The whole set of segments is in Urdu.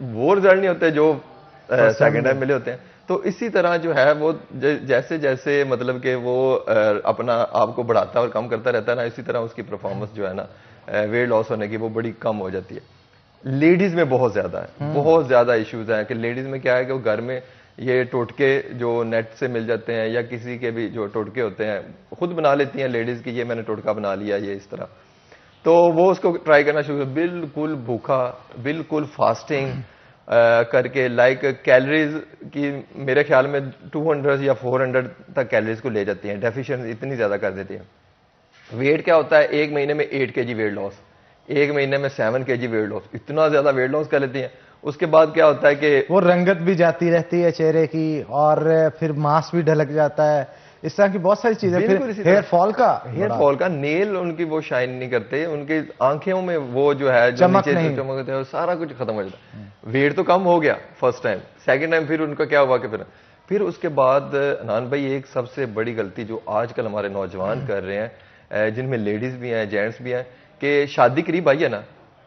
وہ رزلٹ نہیں ہوتے جو سیکنڈ ٹائم ملے ہوتے ہیں. تو اسی طرح جو ہے وہ جیسے جیسے مطلب کہ وہ اپنا آپ کو بڑھاتا ہے اور کم کرتا رہتا ہے نا, اسی طرح اس کی پرفارمنس جو ہے نا ویٹ لاس ہونے کی وہ بڑی کم ہو جاتی ہے. لیڈیز میں بہت زیادہ ہے, بہت زیادہ ایشوز ہیں کہ لیڈیز میں کیا ہے کہ وہ گھر میں یہ ٹوٹکے جو نیٹ سے مل جاتے ہیں یا کسی کے بھی جو ٹوٹکے ہوتے ہیں خود بنا لیتی ہیں لیڈیز کی, یہ میں نے ٹوٹکا بنا لیا یہ اس طرح, تو وہ اس کو ٹرائی کرنا شروع کر, بالکل بھوکا, بالکل فاسٹنگ کر کے, لائک کیلریز کی میرے خیال میں 200 یا 400 تک کیلریز کو لے جاتی ہیں, ڈیفیشنٹ اتنی زیادہ کر دیتی ہیں. ویٹ کیا ہوتا ہے, ایک مہینے میں 8 kg ویٹ لاس, ایک مہینے میں 7 kg ویٹ لاس, اتنا زیادہ ویٹ لاس کر لیتی ہیں. اس کے بعد کیا ہوتا ہے کہ وہ رنگت بھی جاتی رہتی ہے چہرے کی, اور پھر ماس بھی ڈھلک جاتا ہے, اس طرح کی بہت ساری چیزیں. پھر ہیئر فال کا نیل ان کی وہ شائن نہیں کرتے, ان کی آنکھوں میں وہ جو ہے چمک ہوتے ہیں, سارا کچھ ختم ہو جاتا ہے. ویٹ تو کم ہو گیا فرسٹ ٹائم, سیکنڈ ٹائم پھر ان کا کیا ہوا کہ پھر اس کے بعد عدنان بھائی ایک سب سے بڑی غلطی جو آج کل ہمارے نوجوان کر رہے ہیں, جن میں لیڈیز بھی ہیں جینٹس بھی ہیں, کہ شادی قریب آئی ہے نا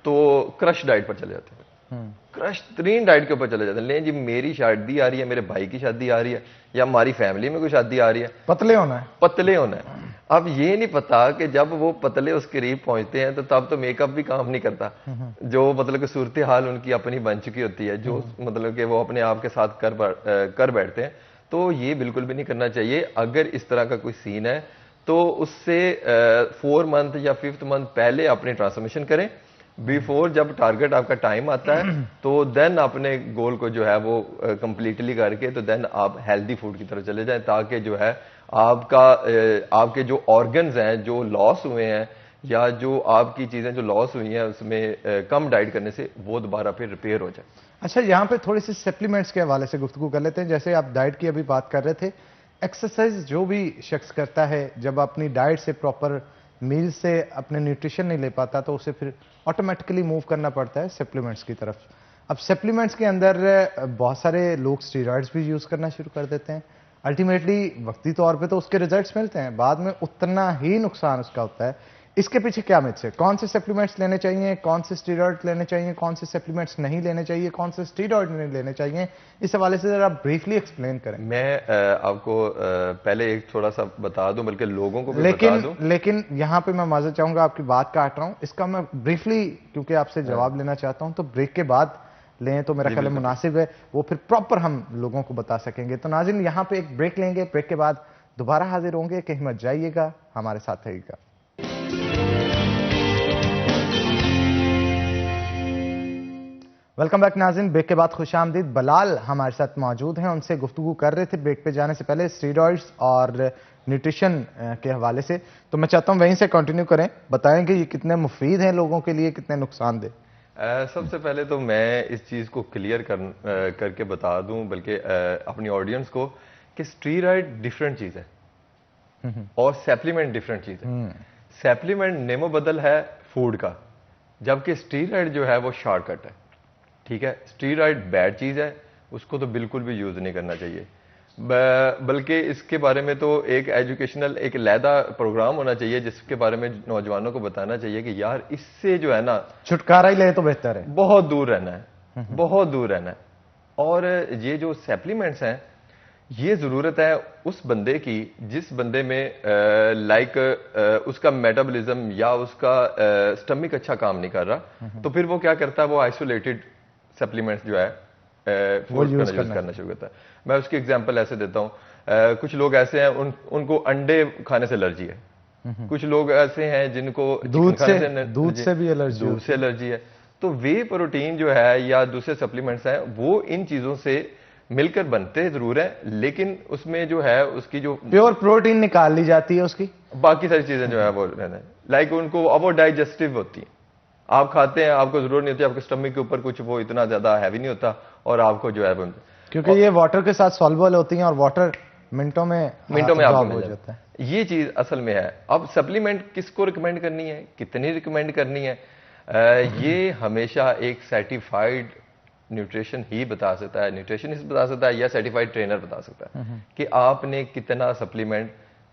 تو کرش ڈائٹ پر چلے جاتے ہیں, کرش ترین ڈائٹ کے اوپر چلے جاتے ہیں. لیں جی میری شادی آ رہی ہے, میرے بھائی کی شادی آ رہی ہے, یا ہماری فیملی میں کوئی شادی آ رہی ہے, پتلے ہونا ہے, پتلے ہونا ہے. اب یہ نہیں پتا کہ جب وہ پتلے اس قریب پہنچتے ہیں تو تب تو میک اپ بھی کام نہیں کرتا, جو مطلب کہ صورتحال ان کی اپنی بن چکی ہوتی ہے, جو مطلب کہ وہ اپنے آپ کے ساتھ کر بیٹھتے ہیں. تو یہ بالکل بھی نہیں کرنا چاہیے. اگر اس طرح کا کوئی سین ہے تو اس سے 4 منتھ یا 5th منتھ پہلے اپنی ٹرانسفارمیشن کریں, بیفور جب ٹارگٹ آپ کا ٹائم آتا ہے تو دین اپنے گول کو جو ہے وہ کمپلیٹلی کر کے تو دین آپ ہیلدی فوڈ کی طرف چلے جائیں, تاکہ جو ہے آپ کے جو آرگنز ہیں جو لاس ہوئے ہیں یا جو آپ کی چیزیں جو لاس ہوئی ہیں اس میں کم ڈائٹ کرنے سے وہ دوبارہ پھر ریپیئر ہو جائے. اچھا, یہاں پہ تھوڑی سی سپلیمنٹس کے حوالے سے گفتگو کر لیتے ہیں. جیسے آپ ڈائٹ کی ابھی بات کر رہے تھے, ایکسرسائز جو بھی شخص کرتا ہے جب اپنی ڈائٹ سے پراپر میل سے اپنے نیوٹریشن نہیں لے پاتا تو اسے پھر آٹومیٹکلی موو کرنا پڑتا ہے سپلیمنٹس کی طرف. اب سپلیمنٹس کے اندر بہت سارے لوگ اسٹیرائڈز بھی یوز کرنا شروع کر دیتے ہیں. الٹیمیٹلی وقتی طور پہ تو اس کے ریزلٹس ملتے ہیں, بعد میں اتنا ہی نقصان اس کا ہوتا ہے. اس کے پیچھے کیا متس ہے, کون سے سپلیمنٹس لینے چاہیے, کون سے اسٹیرائڈ لینے چاہیے, کون سے سپلیمنٹس نہیں لینے چاہیے, کون سے اسٹیرائڈ نہیں لینے چاہیے, اس حوالے سے ذرا بریفلی ایکسپلین کریں. میں آپ کو پہلے ایک تھوڑا سا بتا دوں, بلکہ لوگوں کو بھی بتا دوں. لیکن یہاں پہ میں معذرت چاہوں گا, آپ کی بات کاٹ رہا ہوں, اس کا میں بریفلی کیونکہ آپ سے جواب لینا چاہتا ہوں, تو بریک کے بعد لیں تو میرا خیال مناسب ہے, وہ پھر پراپر ہم لوگوں کو بتا سکیں گے. تو ناظرین یہاں پہ ایک بریک لیں گے, بریک کے بعد دوبارہ حاضر ہوں گے, کہیں مت جائیے گا, ہمارے ساتھ رہیے گا. ویلکم بیک ناظرین, بریک کے بعد خوش آمدید. بلال ہمارے ساتھ موجود ہیں, ان سے گفتگو کر رہے تھے بریک پہ جانے سے پہلے اسٹیرائڈز اور نیوٹریشن کے حوالے سے. تو میں چاہتا ہوں وہیں سے کنٹینیو کریں, بتائیں کہ یہ کتنے مفید ہیں لوگوں کے لیے, کتنے نقصان دہ. سب سے پہلے تو میں اس چیز کو کلیئر کر کے بتا دوں, بلکہ اپنی آڈینس کو, کہ اسٹیرائڈ ڈفرینٹ چیز ہے اور سپلیمنٹ ڈفرینٹ چیز ہے. سپلیمنٹ نیمو بدل ہے فوڈ کا, جبکہ اسٹیرائڈ جو ہے وہ شارٹ کٹ ہے. ٹھیک ہے, اسٹیرائڈ بیڈ چیز ہے, اس کو تو بالکل بھی یوز نہیں کرنا چاہیے. بلکہ اس کے بارے میں تو ایک ایجوکیشنل ایک علیحدہ پروگرام ہونا چاہیے جس کے بارے میں نوجوانوں کو بتانا چاہیے کہ یار اس سے جو ہے نا چھٹکارا ہی لے تو بہتر ہے, بہت دور رہنا ہے, بہت دور رہنا ہے. اور یہ جو سپلیمنٹس ہیں یہ ضرورت ہے اس بندے کی جس بندے میں لائک اس کا میٹابولزم یا اس کا سٹمک اچھا کام نہیں کر رہا, تو پھر وہ کیا کرتا ہے, وہ آئسولیٹڈ سپلیمنٹس جو ہے یوز کرنا شروع کرتا ہے. میں اس کی ایگزامپل ایسے دیتا ہوں, کچھ لوگ ایسے ہیں ان کو انڈے کھانے سے الرجی ہے, کچھ لوگ ایسے ہیں جن کو دودھ سے بھی الرجی ہے. تو وے پروٹین جو ہے یا دوسرے سپلیمنٹس ہیں وہ ان چیزوں سے مل کر بنتے ضرور ہیں, لیکن اس میں جو ہے اس کی جو پیور پروٹین نکال لی جاتی ہے, اس کی باقی ساری چیزیں جو ہے وہ رہنا ہے, لائک ان کو اب وہ ڈائجسٹو ہوتی ہیں. آپ کھاتے ہیں, آپ کو ضرورت نہیں ہوتی, آپ کے اسٹمک کے اوپر کچھ وہ اتنا زیادہ ہیوی نہیں ہوتا, اور آپ کو جو ہے کیونکہ یہ واٹر کے ساتھ سالبل ہوتی ہیں اور واٹر منٹوں میں آپ کو مل جاتا ہے. یہ چیز اصل میں ہے. اب سپلیمنٹ کس کو ریکمینڈ کرنی ہے, کتنی ریکمینڈ کرنی ہے, یہ ہمیشہ ایک سرٹیفائڈ نیوٹریشن ہی بتا سکتا ہے, نیوٹریشنسٹ بتا سکتا ہے, یا سرٹیفائڈ ٹرینر بتا سکتا ہے کہ آپ نے کتنا سپلیمنٹ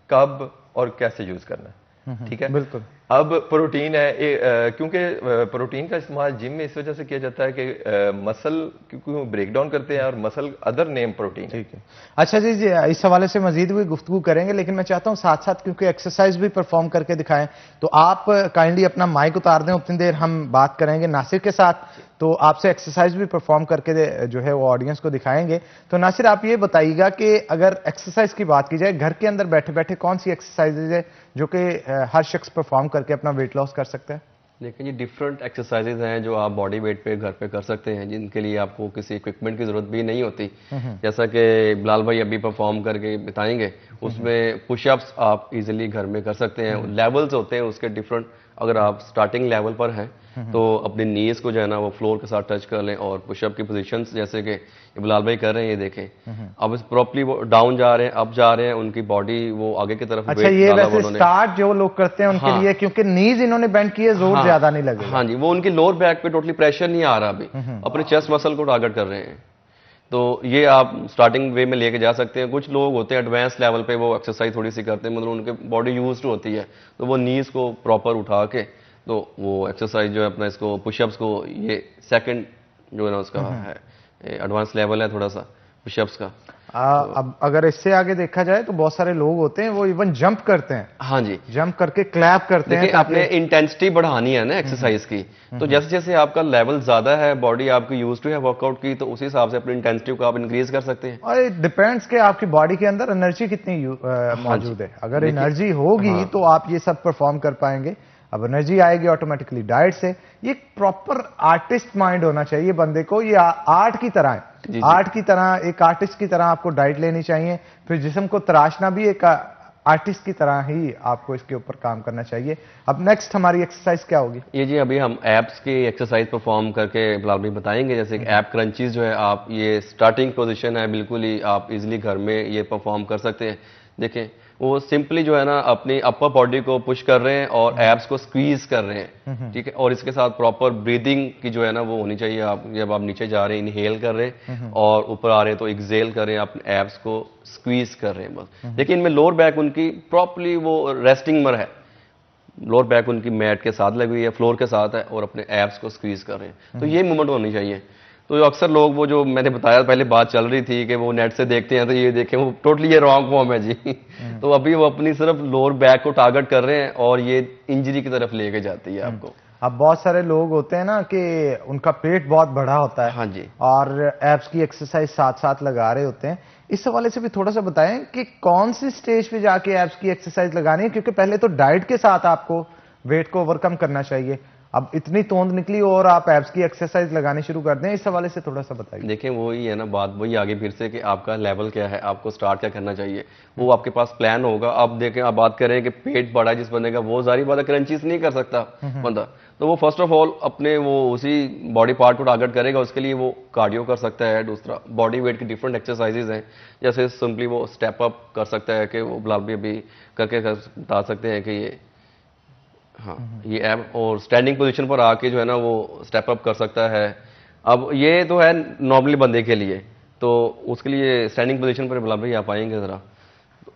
کب اور کیسے یوز کرنا ہے. ٹھیک ہے, بالکل. اب پروٹین ہے، کیونکہ پروٹین کا استعمال جم میں اس وجہ سے کیا جاتا ہے کہ مسل کیونکہ بریک ڈاؤن کرتے ہیں، اور مسل ادر نیم پروٹین ہے. ٹھیک ہے. اچھا جی، اس حوالے سے مزید بھی گفتگو کریں گے، لیکن میں چاہتا ہوں ساتھ ساتھ کیونکہ ایکسرسائز بھی پرفارم کر کے دکھائیں، تو آپ کائنڈلی اپنا مائک اتار دیں، اتنی دیر ہم بات کریں گے ناصر کے ساتھ، تو آپ سے ایکسرسائز بھی پرفارم کر کے جو ہے وہ آڈینس کو دکھائیں گے. تو ناصر آپ یہ بتائیے گا کہ اگر ایکسرسائز کی بات کی جائے گھر کے اندر بیٹھے بیٹھے کون سی ایکسرسائز ہے جو کہ ہر شخص پرفارم کر کے اپنا ویٹ لاس کر سکتا ہے؟ دیکھیں جی، ڈفرینٹ ایکسرسائزز ہیں جو آپ باڈی ویٹ پہ گھر پہ کر سکتے ہیں، جن کے لیے آپ کو کسی اکوپمنٹ کی ضرورت بھی نہیں ہوتی. جیسا کہ بلال بھائی ابھی پرفارم کر کے بتائیں گے، اس میں پش اپس آپ ایزیلی گھر میں کر سکتے ہیں. لیولز ہوتے ہیں اس کے ڈفرینٹ. اگر آپ سٹارٹنگ لیول پر ہیں تو اپنی نیز کو جو ہے نا وہ فلور کے ساتھ ٹچ کر لیں، اور پش اپ کی پوزیشنز جیسے کہ بلال بھائی کر رہے ہیں یہ دیکھیں. اب پراپرلی وہ ڈاؤن جا رہے ہیں، اپ جا رہے ہیں، ان کی باڈی وہ آگے کی طرف. اچھا، یہ ویسے سٹارٹ جو لوگ کرتے ہیں ان کے لیے، کیونکہ نیز انہوں نے بینڈ کی ہے، زور زیادہ نہیں لگے. ہاں جی، وہ ان کی لوور بیک پہ ٹوٹلی پریشر نہیں آ رہا ابھی، اپنے چیسٹ مسل کو ٹارگٹ کر رہے ہیں. تو یہ آپ سٹارٹنگ وے میں لے کے جا سکتے ہیں. کچھ لوگ ہوتے ہیں ایڈوانس لیول پہ وہ ایکسرسائز تھوڑی سی کرتے ہیں، مطلب ان کے باڈی یوزڈ ہوتی ہے، تو وہ نیز کو پراپر اٹھا کے تو وہ ایکسرسائز جو ہے اپنا اس کو پش اپس کو، یہ سیکنڈ جو ہے نا اس کا ہے ایڈوانس لیول ہے تھوڑا سا پش اپس کا. اب اگر اس سے آگے دیکھا جائے تو بہت سارے لوگ ہوتے ہیں وہ ایون جمپ کرتے ہیں. ہاں جی، جمپ کر کے کلیپ کرتے ہیں. آپ نے انٹینسٹی بڑھانی ہے نا ایکسرسائز کی، تو جیسے جیسے آپ کا لیول زیادہ ہے، باڈی آپ کی یوز ٹو ہے ورک آؤٹ کی، تو اسی حساب سے اپنی انٹینسٹی کو آپ انکریز کر سکتے ہیں. اور ڈیپینڈس کہ آپ کی باڈی کے اندر انرجی کتنی موجود ہے. اگر انرجی ہوگی تو آپ یہ سب پرفارم کر پائیں گے. اب انرجی آئے گی آٹومیٹکلی ڈائٹ سے. یہ پراپر آرٹسٹ مائنڈ ہونا چاہیے بندے کو. یہ آرٹ کی طرح ہے، آرٹ کی طرح، ایک آرٹسٹ کی طرح آپ کو ڈائٹ لینی چاہیے. پھر جسم کو تراشنا بھی ایک آرٹسٹ کی طرح ہی آپ کو اس کے اوپر کام کرنا چاہیے. اب نیکسٹ ہماری ایکسرسائز کیا ہوگی؟ یہ جی ابھی ہم ایپس کی ایکسرسائز پرفارم کر کے بلال بھائی بتائیں گے. جیسے ایپ کرنچیز جو ہے، آپ یہ سٹارٹنگ پوزیشن ہے، بالکل ہی آپ ایزیلی گھر میں یہ پرفارم کر سکتے ہیں. دیکھیں وہ سمپلی جو ہے نا اپنی اپر باڈی کو پش کر رہے ہیں اور ایپس کو سکویز کر رہے ہیں. ٹھیک ہے، اور اس کے ساتھ پراپر بریدنگ کی جو ہے نا وہ ہونی چاہیے. آپ جب آپ نیچے جا رہے ہیں انہیل کر رہے ہیں اور اوپر آ رہے ہیں تو ایکزیل کر رہے ہیں، اپنے ایپس کو سکویز کر رہے ہیں بس. لیکن ان میں لوور بیک ان کی پراپرلی وہ ریسٹنگ مر ہے، لوور بیک ان کی میٹ کے ساتھ لگی ہوئی ہے، فلور کے ساتھ ہے، اور اپنے ایپس کو سکویز کر رہے ہیں. تو یہ موومنٹ ہونی چاہیے. تو اکثر لوگ وہ جو میں نے بتایا پہلے بات چل رہی تھی کہ وہ نیٹ سے دیکھتے ہیں تو یہ دیکھیں وہ ٹوٹلی یہ رانگ فارم ہے جی. تو ابھی وہ اپنی صرف لوور بیک کو ٹارگٹ کر رہے ہیں اور یہ انجری کی طرف لے کے جاتی ہے آپ کو. اب بہت سارے لوگ ہوتے ہیں نا کہ ان کا پیٹ بہت بڑا ہوتا ہے. ہاں جی، اور ایپس کی ایکسرسائز ساتھ ساتھ لگا رہے ہوتے ہیں. اس حوالے سے بھی تھوڑا سا بتائیں کہ کون سی سٹیج پہ جا کے ایپس کی ایکسرسائز لگانی ہے، کیونکہ پہلے تو ڈائٹ کے ساتھ آپ کو ویٹ کو اوور کم کرنا چاہیے. اب اتنی توند نکلی اور آپ ایپس کی ایکسرسائز لگانی شروع کر دیں. اس حوالے سے تھوڑا سا بتائیے. دیکھیں وہی ہے نا بات، وہی آگے پھر سے کہ آپ کا لیول کیا ہے، آپ کو سٹارٹ کیا کرنا چاہیے، وہ آپ کے پاس پلان ہوگا. آپ دیکھیں آپ بات کریں کہ پیٹ بڑا ہے جس بندے کا، وہ ظاہری بات ہے کرنچیز نہیں کر سکتا بندہ، تو وہ فرسٹ آف آل اپنے وہ اسی باڈی پارٹ کو ٹارگٹ کرے گا. اس کے لیے وہ کارڈیو کر سکتا ہے. دوسرا باڈی ویٹ کی ڈفرینٹ ایکسرسائزز ہیں، جیسے سمپلی وہ اسٹیپ اپ کر سکتا ہے کہ وہ بلال بھی ابھی کر کے بتا سکتے ہیں کہ یہ ہاں یہ ایپ، اور اسٹینڈنگ پوزیشن پر آ کے جو ہے نا وہ اسٹیپ اپ کر سکتا ہے. اب یہ تو ہے نارملی بندے کے لیے، تو اس کے لیے اسٹینڈنگ پوزیشن پر بلال بھائی آپ آئیں گے ذرا.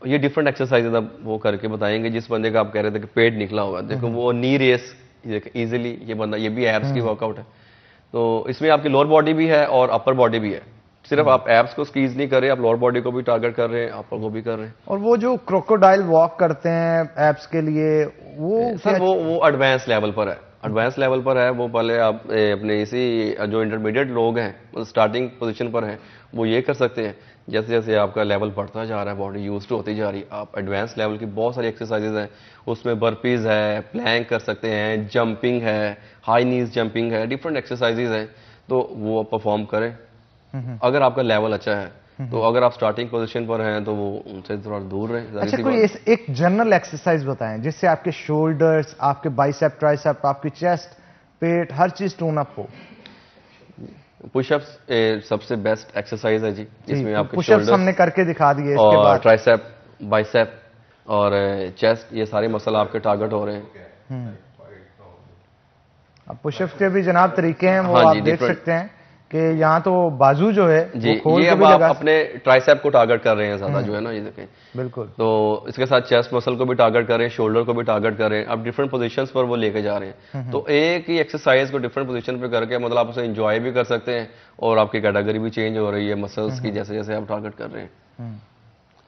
یہ ڈفرینٹ ایکسرسائز اب وہ کر کے بتائیں گے. جس بندے کا آپ کہہ رہے تھے کہ پیٹ نکلا ہوا ہے، دیکھو وہ نی ریس ایزیلی یہ بندہ، یہ بھی ایپس کی ورک آؤٹ ہے. تو اس میں آپ کی لوور باڈی بھی ہے اور اپر باڈی بھی ہے. صرف آپ ایپس کو سکویز نہیں کر رہے، آپ لوور باڈی کو بھی ٹارگٹ کر رہے ہیں، اپر کو بھی کر رہے ہیں. اور وہ جو کروکوڈائل واک کرتے ہیں ایپس کے لیے، وہ سر وہ ایڈوانس لیول پر ہے. ایڈوانس لیول پر ہے وہ. پہلے آپ اپنے اسی جو انٹرمیڈیٹ لوگ ہیں اسٹارٹنگ پوزیشن پر ہیں وہ یہ کر سکتے ہیں. جیسے جیسے آپ کا لیول بڑھتا جا رہا ہے، باڈی یوز ٹو ہوتی جا رہی ہے، آپ ایڈوانس لیول کی بہت ساری ایکسرسائزز ہیں. اس میں برپیز ہے، پلینک کر سکتے ہیں، جمپنگ ہے، ہائی نیز جمپنگ ہے، ڈفرینٹ ایکسرسائزز ہیں. تو وہ پرفارم کریں اگر آپ کا لیول اچھا ہے. تو اگر آپ سٹارٹنگ پوزیشن پر ہیں تو وہ ان سے تھوڑا دور رہیں. اچھا کوئی ایک جنرل ایکسرسائز بتائیں جس سے آپ کے شولڈرز، آپ کے بائسیپ ٹرائسیپ، آپ کی چیسٹ، پیٹ، ہر چیز ٹون اپ ہو. پش اپس سب سے بیسٹ ایکسرسائز ہے جی، جس میں آپ کے پش اپس ہم نے کر کے دکھا دیے. اس کے اور بعد ٹرائسیپ، بائسیپ اور چیسٹ، یہ سارے مسل آپ کے ٹارگٹ ہو رہے ہیں. اب پش اپس کے بھی جناب طریقے ہیں، وہ آپ دیکھ سکتے ہیں کہ یہاں تو بازو جو ہے جی وہ کھول یہ کے اب بھی آپ لگا اپنے ٹرائسیپ کو ٹارگٹ کر رہے ہیں زیادہ جو ہے نا، یہ دیکھیں بالکل تو اس کے ساتھ چیسٹ مسل کو بھی ٹارگٹ کر رہے ہیں، شولڈر کو بھی ٹارگٹ کر رہے ہیں، اب ڈفرنٹ پوزیشنز پر وہ لے کے جا رہے ہیں. تو ایک ہی ایکسرسائز کو ڈفرنٹ پوزیشن پہ کر کے مطلب آپ اسے انجوائے بھی کر سکتے ہیں اور آپ کی کیٹیگری بھی چینج ہو رہی ہے مسلس کی جیسے جیسے آپ ٹارگٹ کر رہے ہیں.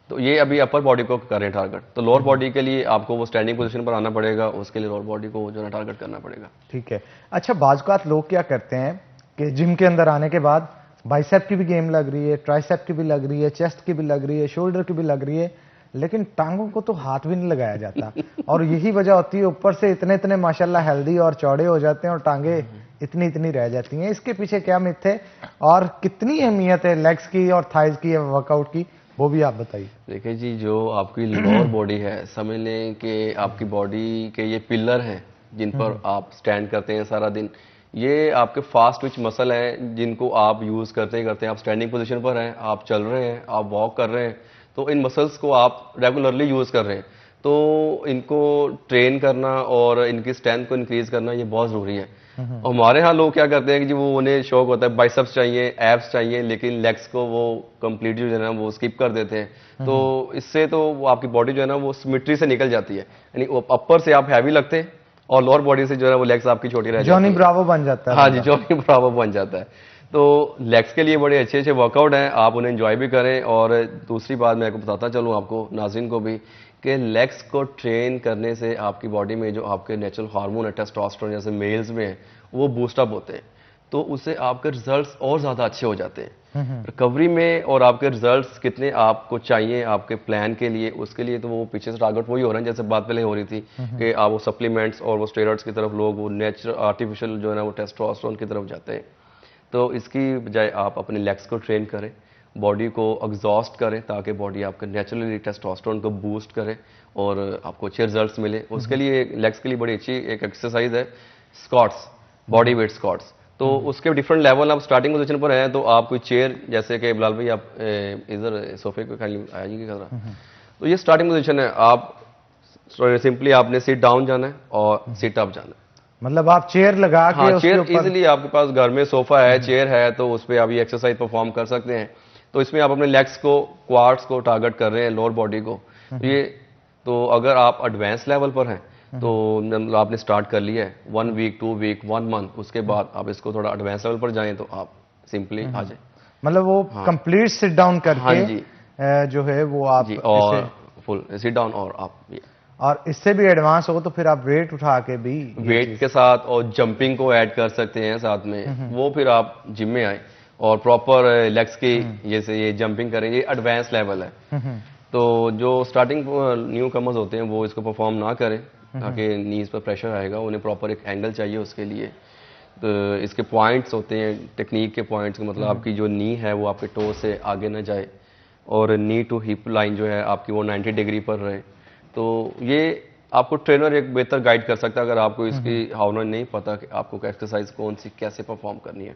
تو یہ ابھی اپر باڈی کو کر رہے ہیں ٹارگٹ. تو لوور باڈی کے لیے آپ کو وہ اسٹینڈنگ پوزیشن پر آنا پڑے گا، اس کے لیے لوور باڈی کو جو ہے ٹارگٹ کرنا پڑے گا. ٹھیک ہے. اچھا بعض اوقات لوگ کیا کرتے ہیں کہ جم کے اندر آنے کے بعد بائیسیپ کی بھی گیم لگ رہی ہے، ٹرائیسیپ کی بھی لگ رہی ہے، چیسٹ کی بھی لگ رہی ہے، شولڈر کی بھی لگ رہی ہے، لیکن ٹانگوں کو تو ہاتھ بھی نہیں لگایا جاتا. اور یہی وجہ ہوتی ہے اوپر سے اتنے ماشاءاللہ ہیلدی اور چوڑے ہو جاتے ہیں اور ٹانگیں اتنی رہ جاتی ہیں. اس کے پیچھے کیا مت ہے اور کتنی اہمیت ہے لیگز کی اور تھائز کی ورک آؤٹ کی، وہ بھی آپ بتائیے. دیکھیں جی، جو آپ کی لوور باڈی ہے، سمجھ لیں کہ آپ کی باڈی کے یہ پلر ہیں جن پر آپ سٹینڈ کرتے ہیں سارا دن. یہ آپ کے فاسٹ ٹوچ مسل ہیں جن کو آپ یوز کرتے ہیں. آپ سٹینڈنگ پوزیشن پر ہیں، آپ چل رہے ہیں، آپ واک کر رہے ہیں، تو ان مسلس کو آپ ریگولرلی یوز کر رہے ہیں. تو ان کو ٹرین کرنا اور ان کی اسٹرینتھ کو انکریز کرنا یہ بہت ضروری ہے. ہمارے ہاں لوگ کیا کرتے ہیں کہ جی وہ انہیں شوق ہوتا ہے بائسپس چاہیے، ایپس چاہیے، لیکن لیگس کو وہ کمپلیٹ جو ہے نا وہ اسکپ کر دیتے ہیں. تو اس سے تو وہ آپ کی باڈی جو ہے نا وہ سمیٹری سے نکل جاتی ہے. یعنی اپر سے آپ ہیوی لگتے ہیں اور لوور باڈی سے جو ہے نا وہ لیگس آپ کی چھوٹی رہ جاتی ہے. جونی براوو بن جاتا ہے. ہاں جی، جونی براوو بن جاتا ہے. تو لیگس کے لیے بڑے اچھے ورک آؤٹ ہیں، آپ انہیں انجوائے بھی کریں. اور دوسری بات میں آپ کو بتاتا چلوں، آپ کو ناظرین کو بھی، کہ لیگس کو ٹرین کرنے سے آپ کی باڈی میں جو آپ کے نیچرل ہارمون ہے ٹیسٹوسٹیرون جیسے میلز میں ہیں وہ بوسٹ اپ ہوتے ہیں. تو اس سے آپ کے ریزلٹس اور زیادہ اچھے ہو جاتے ہیں ریکوری میں. اور آپ کے ریزلٹس کتنے آپ کو چاہیے آپ کے پلان کے لیے، اس کے لیے تو وہ پیچھے سے ٹارگٹ وہی ہو رہے ہیں جیسے بات پہلے ہو رہی تھی کہ آپ وہ سپلیمنٹس اور وہ اسٹیرائڈس کی طرف لوگ وہ نیچرل آرٹیفیشل جو ہے نا وہ ٹیسٹوسٹیرون کی طرف جاتے ہیں. تو اس کی بجائے آپ اپنے لیگس کو ٹرین کریں، باڈی کو ایگزاسٹ کریں تاکہ باڈی آپ کے نیچرلی ٹیسٹوسٹیرون کو بوسٹ کرے اور آپ کو اچھے ریزلٹس ملے. اس کے لیے لیگس کے لیے بڑی اچھی ایک ایکسرسائز ہے اسکواٹس، باڈی ویٹ اسکواٹس. تو اس کے ڈفرنٹ لیول آپ اسٹارٹنگ پوزیشن پر ہیں تو آپ کوئی چیئر جیسے کہ بلال بھائی آپ ادھر صوفے کو آئیے گا. تو یہ اسٹارٹنگ پوزیشن ہے. آپ سمپلی آپ نے سیٹ ڈاؤن جانا ہے اور سیٹ اپ جانا ہے. مطلب آپ چیئر لگا کے اس کے چیئر اوپر ایزیلی آپ کے پاس گھر میں صوفہ ہے، چیئر ہے، تو اس پہ آپ یہ ایکسرسائز پرفارم کر سکتے ہیں. تو اس میں آپ اپنے لیگس کو، کوارٹس کو ٹارگٹ کر رہے ہیں، لوور باڈی کو. یہ تو اگر آپ ایڈوانس لیول پر ہیں تو آپ نے سٹارٹ کر لیا ہے 1 ویک 2 ویک 1 منتھ، اس کے بعد آپ اس کو تھوڑا ایڈوانس لیول پر جائیں تو آپ سمپلی آ جائیں. مطلب وہ کمپلیٹ سٹ ڈاؤن کر ہاں کے جی جو ہے وہ آپ جی، اور فل سٹ ڈاؤن اور آپ اور اس سے بھی ایڈوانس ہو تو پھر آپ ویٹ اٹھا کے بھی ویٹ کے ساتھ اور جمپنگ کو ایڈ کر سکتے ہیں ساتھ میں. وہ پھر آپ جم میں آئیں اور پراپر لیگس کی جیسے یہ جمپنگ کریں. یہ ایڈوانس لیول ہے. تو جو اسٹارٹنگ نیو کمرز ہوتے ہیں وہ اس کو پرفارم نہ کریں تاکہ نیز پر پریشر آئے گا. انہیں پراپر ایک اینگل چاہیے اس کے لیے. تو اس کے پوائنٹس ہوتے ہیں، ٹیکنیک کے پوائنٹس، مطلب آپ کی جو نی ہے وہ آپ کے ٹو سے آگے نہ جائے اور نی ٹو ہپ لائن جو ہے آپ کی وہ 90 ڈگری پر رہے. تو یہ آپ کو ٹرینر ایک بہتر گائیڈ کر سکتا ہے اگر آپ کو اس کی ہاؤنر نہیں پتا کہ آپ کو ایکسرسائز کون سی کیسے پرفارم کرنی ہے.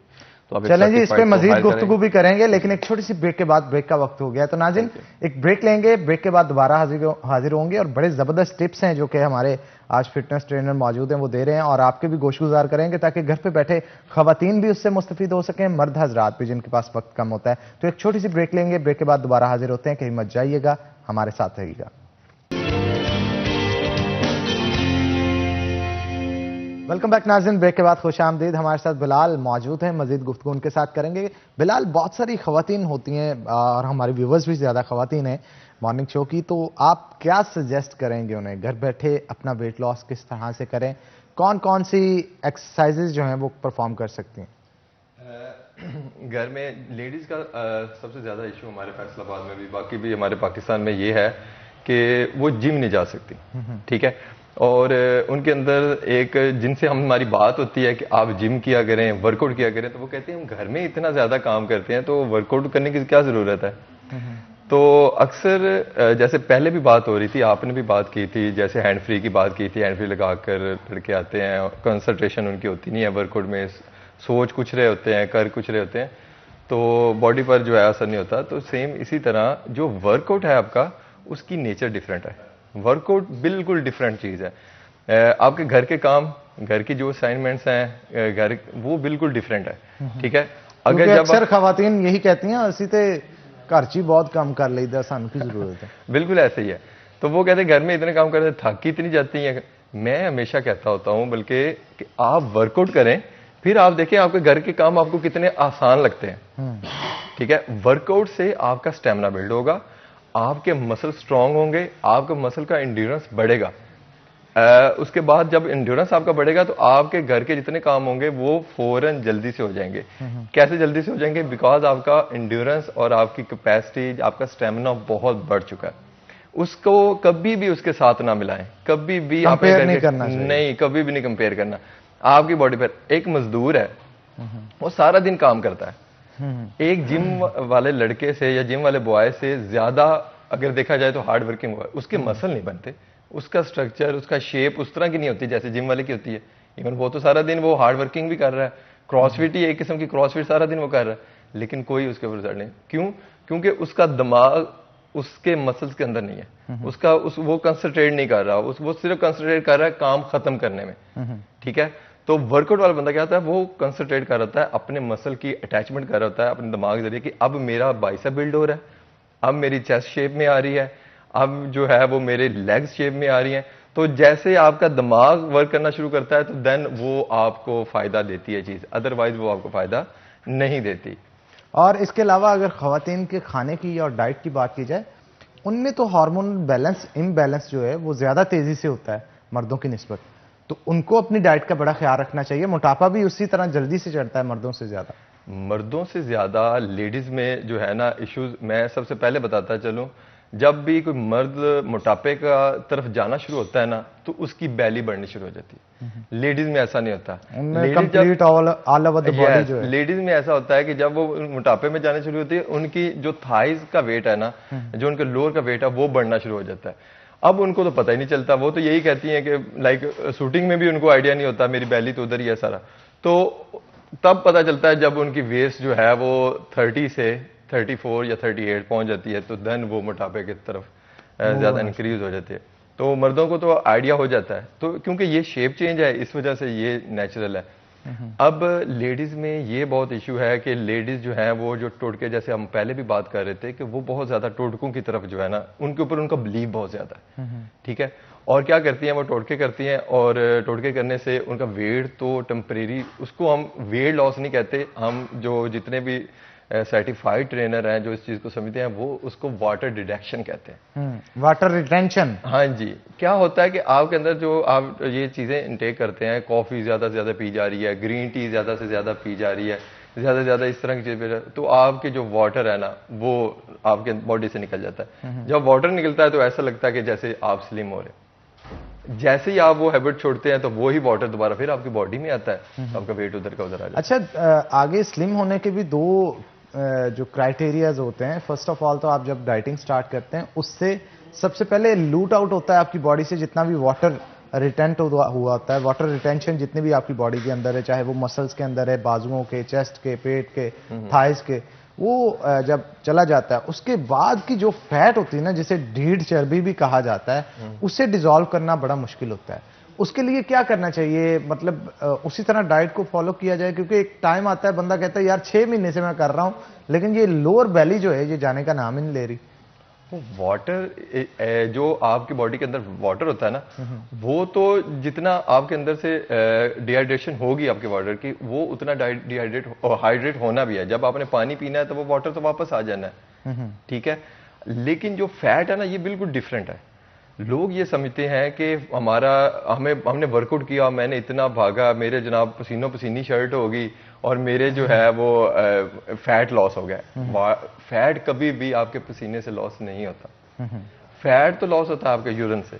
تو آپ چلیں جی اس پہ مزید گفتگو بھی کریں گے، لیکن ایک چھوٹی سی بریک کے بعد، بریک کا وقت ہو گیا تو ناظرین ایک بریک لیں گے. بریک کے بعد دوبارہ حاضر ہوں گے اور بڑے زبردست ٹپس ہیں جو کہ ہمارے آج فٹنس ٹرینر موجود ہیں وہ دے رہے ہیں اور آپ کے بھی گوش گزار کریں گے تاکہ گھر پہ بیٹھے خواتین بھی اس سے مستفید ہو سکیں، مرد حضرات بھی جن کے پاس وقت کم ہوتا ہے. تو ایک چھوٹی سی بریک لیں گے، بریک کے بعد دوبارہ حاضر ہوتے ہیں. کہیں مت جائیے گا، ہمارے ساتھ رہیے گا. ویلکم بیک ناظرین. بریک کے بعد خوش آمدید. ہمارے ساتھ بلال موجود ہیں، مزید گفتگو ان کے ساتھ کریں گے. بلال، بہت ساری خواتین ہوتی ہیں اور ہمارے ویورز بھی زیادہ خواتین ہیں مارننگ شو کی، تو آپ کیا سجیسٹ کریں گے انہیں گھر بیٹھے اپنا ویٹ لاس کس طرح سے کریں؟ کون کون سی ایکسرسائزز جو ہیں وہ پرفارم کر سکتی ہیں؟ گھر میں لیڈیز کا سب سے زیادہ ایشو ہمارے فیصل آباد میں بھی، باقی بھی ہمارے پاکستان میں یہ ہے کہ وہ جم نہیں جا سکتی. ٹھیک ہے. اور ان کے اندر ایک جن سے ہماری بات ہوتی ہے کہ آپ جم کیا کریں، ورک آؤٹ کیا کریں، تو وہ کہتے ہیں ہم گھر میں اتنا زیادہ کام کرتے ہیں تو ورک آؤٹ کرنے کی کیا ضرورت ہے. تو اکثر جیسے پہلے بھی بات ہو رہی تھی، آپ نے بھی بات کی تھی، جیسے ہینڈ فری کی بات کی تھی. ہینڈ فری لگا کر لڑکے آتے ہیں، کنسنٹریشن ان کی ہوتی نہیں ہے ورک آؤٹ میں، سوچ کچھ رہے ہوتے ہیں، کر کچھ رہے ہوتے ہیں، تو باڈی پر جو ہے اثر نہیں ہوتا. تو سیم اسی طرح جو ورک آؤٹ ہے آپ کا، اس کی نیچر ڈفرینٹ ہے. ورک آؤٹ بالکل ڈفرینٹ چیز ہے. آپ کے گھر کے کام، گھر کی جو اسائنمنٹس ہیں گھر، وہ بالکل ڈفرینٹ ہے. ٹھیک ہے. اگر جب جب اکثر خواتین یہی کہتی ہیں اسی تے گھر چی بہت کام کر لی دا سانو کی ضرورت ہے. بالکل ایسے ہی ہے. تو وہ کہتے ہیں گھر میں اتنے کام کرتے تھک اتنی جاتی ہیں. میں ہمیشہ کہتا ہوتا ہوں بلکہ کہ آپ ورک آؤٹ کریں, پھر آپ دیکھیں آپ کے گھر کے کام آپ کو کتنے آسان لگتے ہیں. ٹھیک ہے, ورک آؤٹ سے آپ کا اسٹیمنا بلڈ ہوگا, آپ کے مسل اسٹرانگ ہوں گے, آپ کا مسل کا انڈیورنس بڑھے گا. اس کے بعد جب انڈیورنس آپ کا بڑھے گا تو آپ کے گھر کے جتنے کام ہوں گے وہ فوراً جلدی سے ہو جائیں گے. کیسے جلدی سے ہو جائیں گے؟ بیکاز آپ کا انڈیورنس اور آپ کی کیپیسٹی, آپ کا اسٹیمنا بہت بڑھ چکا ہے. اس کو کبھی بھی اس کے ساتھ نہ ملائیں, کبھی بھی آپ نہیں, کبھی بھی نہیں کمپیئر کرنا. آپ کی باڈی پر ایک مزدور ہے, وہ سارا دن کام کرتا ہے, ایک جم والے لڑکے سے یا جم والے بوائے سے زیادہ اگر دیکھا جائے تو ہارڈ ورکنگ ہوا ہے. اس کے مسل نہیں بنتے, اس کا سٹرکچر, اس کا شیپ اس طرح کی نہیں ہوتی جیسے جم والے کی ہوتی ہے. ایون وہ تو سارا دن وہ ہارڈ ورکنگ بھی کر رہا ہے, کراس فٹ ہی ایک قسم کی کراس فٹ سارا دن وہ کر رہا ہے, لیکن کوئی اس کے اوپر رزلٹ نہیں. کیوں؟ کیونکہ اس کا دماغ اس کے مسلز کے اندر نہیں ہے, اس کا وہ کنسنٹریٹ نہیں کر رہا, وہ صرف کنسنٹریٹ کر رہا ہے کام ختم کرنے میں. ٹھیک ہے, تو ورک آؤٹ والا بندہ کیا ہوتا ہے, وہ کنسنٹریٹ کر رہا ہے اپنے مسل کی اٹیچمنٹ کر رہا ہے اپنے دماغ کے ذریعے کہ اب میرا بائسیپ بلڈ ہو رہا ہے, اب میری چیسٹ شیپ میں آ رہی ہے, اب جو ہے وہ میرے لیگز شیپ میں آ رہی ہیں. تو جیسے آپ کا دماغ ورک کرنا شروع کرتا ہے تو دین وہ آپ کو فائدہ دیتی ہے چیز, ادروائز وہ آپ کو فائدہ نہیں دیتی. اور اس کے علاوہ اگر خواتین کے کھانے کی اور ڈائٹ کی بات کی جائے, ان میں تو ہارمون بیلنس امبیلنس جو ہے وہ زیادہ تیزی سے ہوتا ہے مردوں کی نسبت, تو ان کو اپنی ڈائٹ کا بڑا خیال رکھنا چاہیے. موٹاپا بھی اسی طرح جلدی سے چڑھتا ہے مردوں سے زیادہ. مردوں سے زیادہ لیڈیز میں جو ہے نا ایشوز, میں سب سے پہلے بتاتا چلوں, جب بھی کوئی مرد موٹاپے کا طرف جانا شروع ہوتا ہے نا تو اس کی بیلی بڑھنی شروع ہو جاتی ہے. لیڈیز میں ایسا نہیں ہوتا. لیڈیز میں ایسا ہوتا ہے کہ جب وہ موٹاپے میں جانے شروع ہوتی ہے, ان کی جو تھائز کا ویٹ ہے نا, جو ان کے لور کا ویٹ ہے وہ بڑھنا شروع ہو جاتا ہے. اب ان کو تو پتہ ہی نہیں چلتا, وہ تو یہی کہتی ہیں کہ لائک شوٹنگ میں بھی ان کو آئیڈیا نہیں ہوتا میری بیلی تو ادھر ہی ہے سارا. تو تب پتہ چلتا ہے جب ان کی ویسٹ جو ہے وہ 30 سے 34 یا 38 پہنچ جاتی ہے تو دین وہ موٹاپے کی طرف زیادہ انکریز ہو جاتی ہے. تو مردوں کو تو آئیڈیا ہو جاتا ہے, تو کیونکہ یہ شیپ چینج ہے اس وجہ سے یہ نیچرل ہے. اب لیڈیز میں یہ بہت ایشو ہے کہ لیڈیز جو ہیں وہ جو ٹوٹکے, جیسے ہم پہلے بھی بات کر رہے تھے کہ وہ بہت زیادہ ٹوٹکوں کی طرف جو ہے نا ان کے اوپر ان کا بلیو بہت زیادہ ہے. ٹھیک ہے, اور کیا کرتی ہیں وہ ٹوٹکے کرتی ہیں, اور ٹوٹکے کرنے سے ان کا ویٹ تو ٹمپریری, اس کو ہم ویٹ لاس نہیں کہتے, ہم جو جتنے بھی سرٹیفائڈ ٹرینر ہیں جو اس چیز کو سمجھتے ہیں وہ اس کو واٹر ڈیڈکشن کہتے ہیں. Water retention. ہاں جی, کیا ہوتا ہے کہ آپ کے اندر جو آپ یہ چیزیں انٹیک کرتے ہیں, کافی زیادہ سے زیادہ پی جا رہی ہے, گرین ٹی زیادہ سے زیادہ پی جا رہی ہے, زیادہ سے زیادہ اس طرح کی چیزیں, تو آپ کے جو واٹر ہے نا وہ آپ کے باڈی سے نکل جاتا ہے. جب واٹر نکلتا ہے تو ایسا لگتا ہے کہ جیسے آپ سلم ہو رہے. جیسے ہی آپ وہ ہیبٹ چھوڑتے ہیں تو وہی واٹر دوبارہ پھر آپ کی باڈی میں آتا ہے, آپ کا ویٹ ادھر کا ادھر آ جاتا ہے. اچھا, آگے سلم ہونے کے بھی دو جو کرائٹیریاز ہوتے ہیں. فرسٹ آف آل تو آپ جب ڈائٹنگ سٹارٹ کرتے ہیں اس سے سب سے پہلے لوٹ آؤٹ ہوتا ہے آپ کی باڈی سے جتنا بھی واٹر ریٹینٹ ہوا ہوتا ہے. واٹر ریٹینشن جتنے بھی آپ کی باڈی کے اندر ہے, چاہے وہ مسلز کے اندر ہے, بازوؤں کے, چیسٹ کے, پیٹ کے, تھائز کے, وہ جب چلا جاتا ہے اس کے بعد کی جو فیٹ ہوتی ہے نا, جسے ڈھیڑ چربی بھی کہا جاتا ہے, اسے ڈیزالو کرنا بڑا مشکل ہوتا ہے. اس کے لیے کیا کرنا چاہیے؟ مطلب اسی طرح ڈائٹ کو فالو کیا جائے, کیونکہ ایک ٹائم آتا ہے بندہ کہتا ہے یار 6 مہینے سے میں کر رہا ہوں لیکن یہ لوور بیلی جو ہے یہ جانے کا نام ہی نہیں لے رہی. واٹر جو آپ کی باڈی کے اندر واٹر ہوتا ہے نا, وہ تو جتنا آپ کے اندر سے ڈی ہائیڈریشن ہوگی آپ کے واٹر کی, وہ اتنا ہائیڈریٹ ہونا بھی ہے. جب آپ نے پانی پینا ہے تو وہ واٹر تو واپس آ جانا ہے. ٹھیک ہے, لیکن جو فیٹ ہے نا یہ بالکل ڈفرینٹ ہے. لوگ یہ سمجھتے ہیں کہ ہم نے ورک آؤٹ کیا, میں نے اتنا بھاگا, میرے جناب پسینوں پسینی شرٹ ہوگی اور میرے جو ہے وہ فیٹ لاس ہو گیا. فیٹ کبھی بھی آپ کے پسینے سے لاس نہیں ہوتا. فیٹ تو لاس ہوتا ہے آپ کے یورین سے.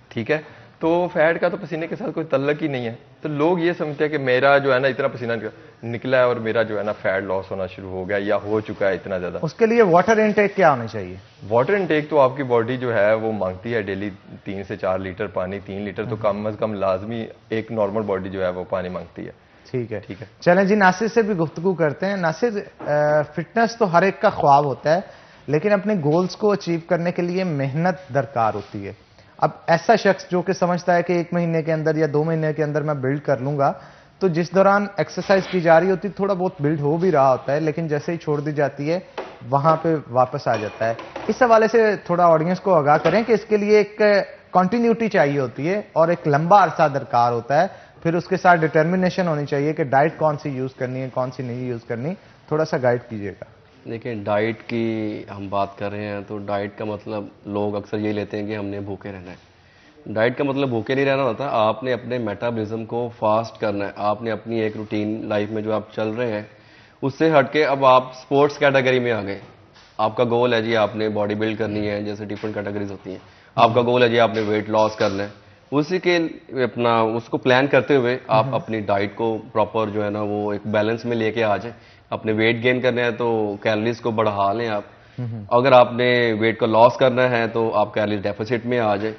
ٹھیک ہے, تو فیٹ کا تو پسینے کے ساتھ کوئی تعلق ہی نہیں ہے. تو لوگ یہ سمجھتے ہیں کہ میرا جو ہے نا اتنا پسینہ نکلا ہے اور میرا جو ہے نا فیٹ لاس ہونا شروع ہو گیا یا ہو چکا ہے اتنا زیادہ. اس کے لیے واٹر انٹیک کیا ہونا چاہیے؟ واٹر انٹیک تو آپ کی باڈی جو ہے وہ مانگتی ہے ڈیلی 3 سے 4 لیٹر پانی. 3 لیٹر تو کم از کم لازمی ایک نارمل باڈی جو ہے وہ پانی مانگتی ہے. ٹھیک ہے, ٹھیک ہے. چلیں جی, ناصر سے بھی گفتگو کرتے ہیں. ناصر, فٹنس تو ہر ایک کا خواب ہوتا ہے لیکن اپنے گولز کو اچیو کرنے کے لیے محنت درکار ہوتی ہے. اب ایسا شخص جو کہ سمجھتا ہے کہ 1 مہینے کے اندر یا 2 مہینے کے اندر میں بلڈ کر لوں گا, تو جس دوران ایکسرسائز کی جا رہی ہوتی تھوڑا بہت بلڈ ہو بھی رہا ہوتا ہے لیکن جیسے ہی چھوڑ دی جاتی ہے وہاں پہ واپس آ جاتا ہے. اس حوالے سے تھوڑا آڈینس کو آگاہ کریں کہ اس کے لیے ایک کنٹینیوٹی چاہیے ہوتی ہے اور ایک لمبا عرصہ درکار ہوتا ہے, پھر اس کے ساتھ ڈٹرمنیشن ہونی چاہیے کہ ڈائٹ کون سی یوز کرنی ہے کون سی نہیں یوز کرنی. تھوڑا سا گائیڈ کیجیے گا. دیکھیں ڈائٹ کی ہم بات کر رہے ہیں تو ڈائٹ کا مطلب لوگ اکثر یہ لیتے ہیں کہ ہم نے بھوکے رہنا ہے. ڈائٹ کا مطلب بھوکے نہیں رہنا ہوتا, آپ نے اپنے میٹابولزم کو فاسٹ کرنا ہے. آپ نے اپنی ایک روٹین لائف میں جو آپ چل رہے ہیں اس سے ہٹ کے اب آپ سپورٹس کیٹیگری میں آ گئے. آپ کا گول ہے جی آپ نے باڈی بلڈ کرنی ہے, جیسے ڈفرینٹ کیٹیگریز ہوتی ہیں. آپ کا گول ہے جی آپ نے ویٹ لاس کرنا ہے, اسی کے اپنا اس کو پلان کرتے ہوئے آپ اپنی ڈائٹ کو پراپر جو ہے نا وہ ایک بیلنس میں لے کے آ جائیں. اپنے ویٹ گین کرنا ہے تو کیلریز کو بڑھا لیں آپ. اگر آپ نے ویٹ کو لاس کرنا ہے تو آپ کیلریز ڈیفیسٹ میں آ جائیں.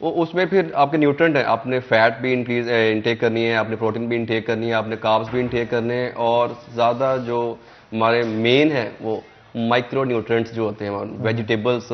اس میں پھر آپ کے نیوٹرنٹ ہیں, آپ نے فیٹ بھی انٹیک کرنی ہے, آپ نے پروٹین بھی انٹیک کرنی ہے, آپ نے کاربس بھی انٹیک کرنے ہیں, اور زیادہ جو ہمارے مین ہے وہ مائکرو نیوٹرنٹس جو ہوتے ہیں, ویجیٹیبلس,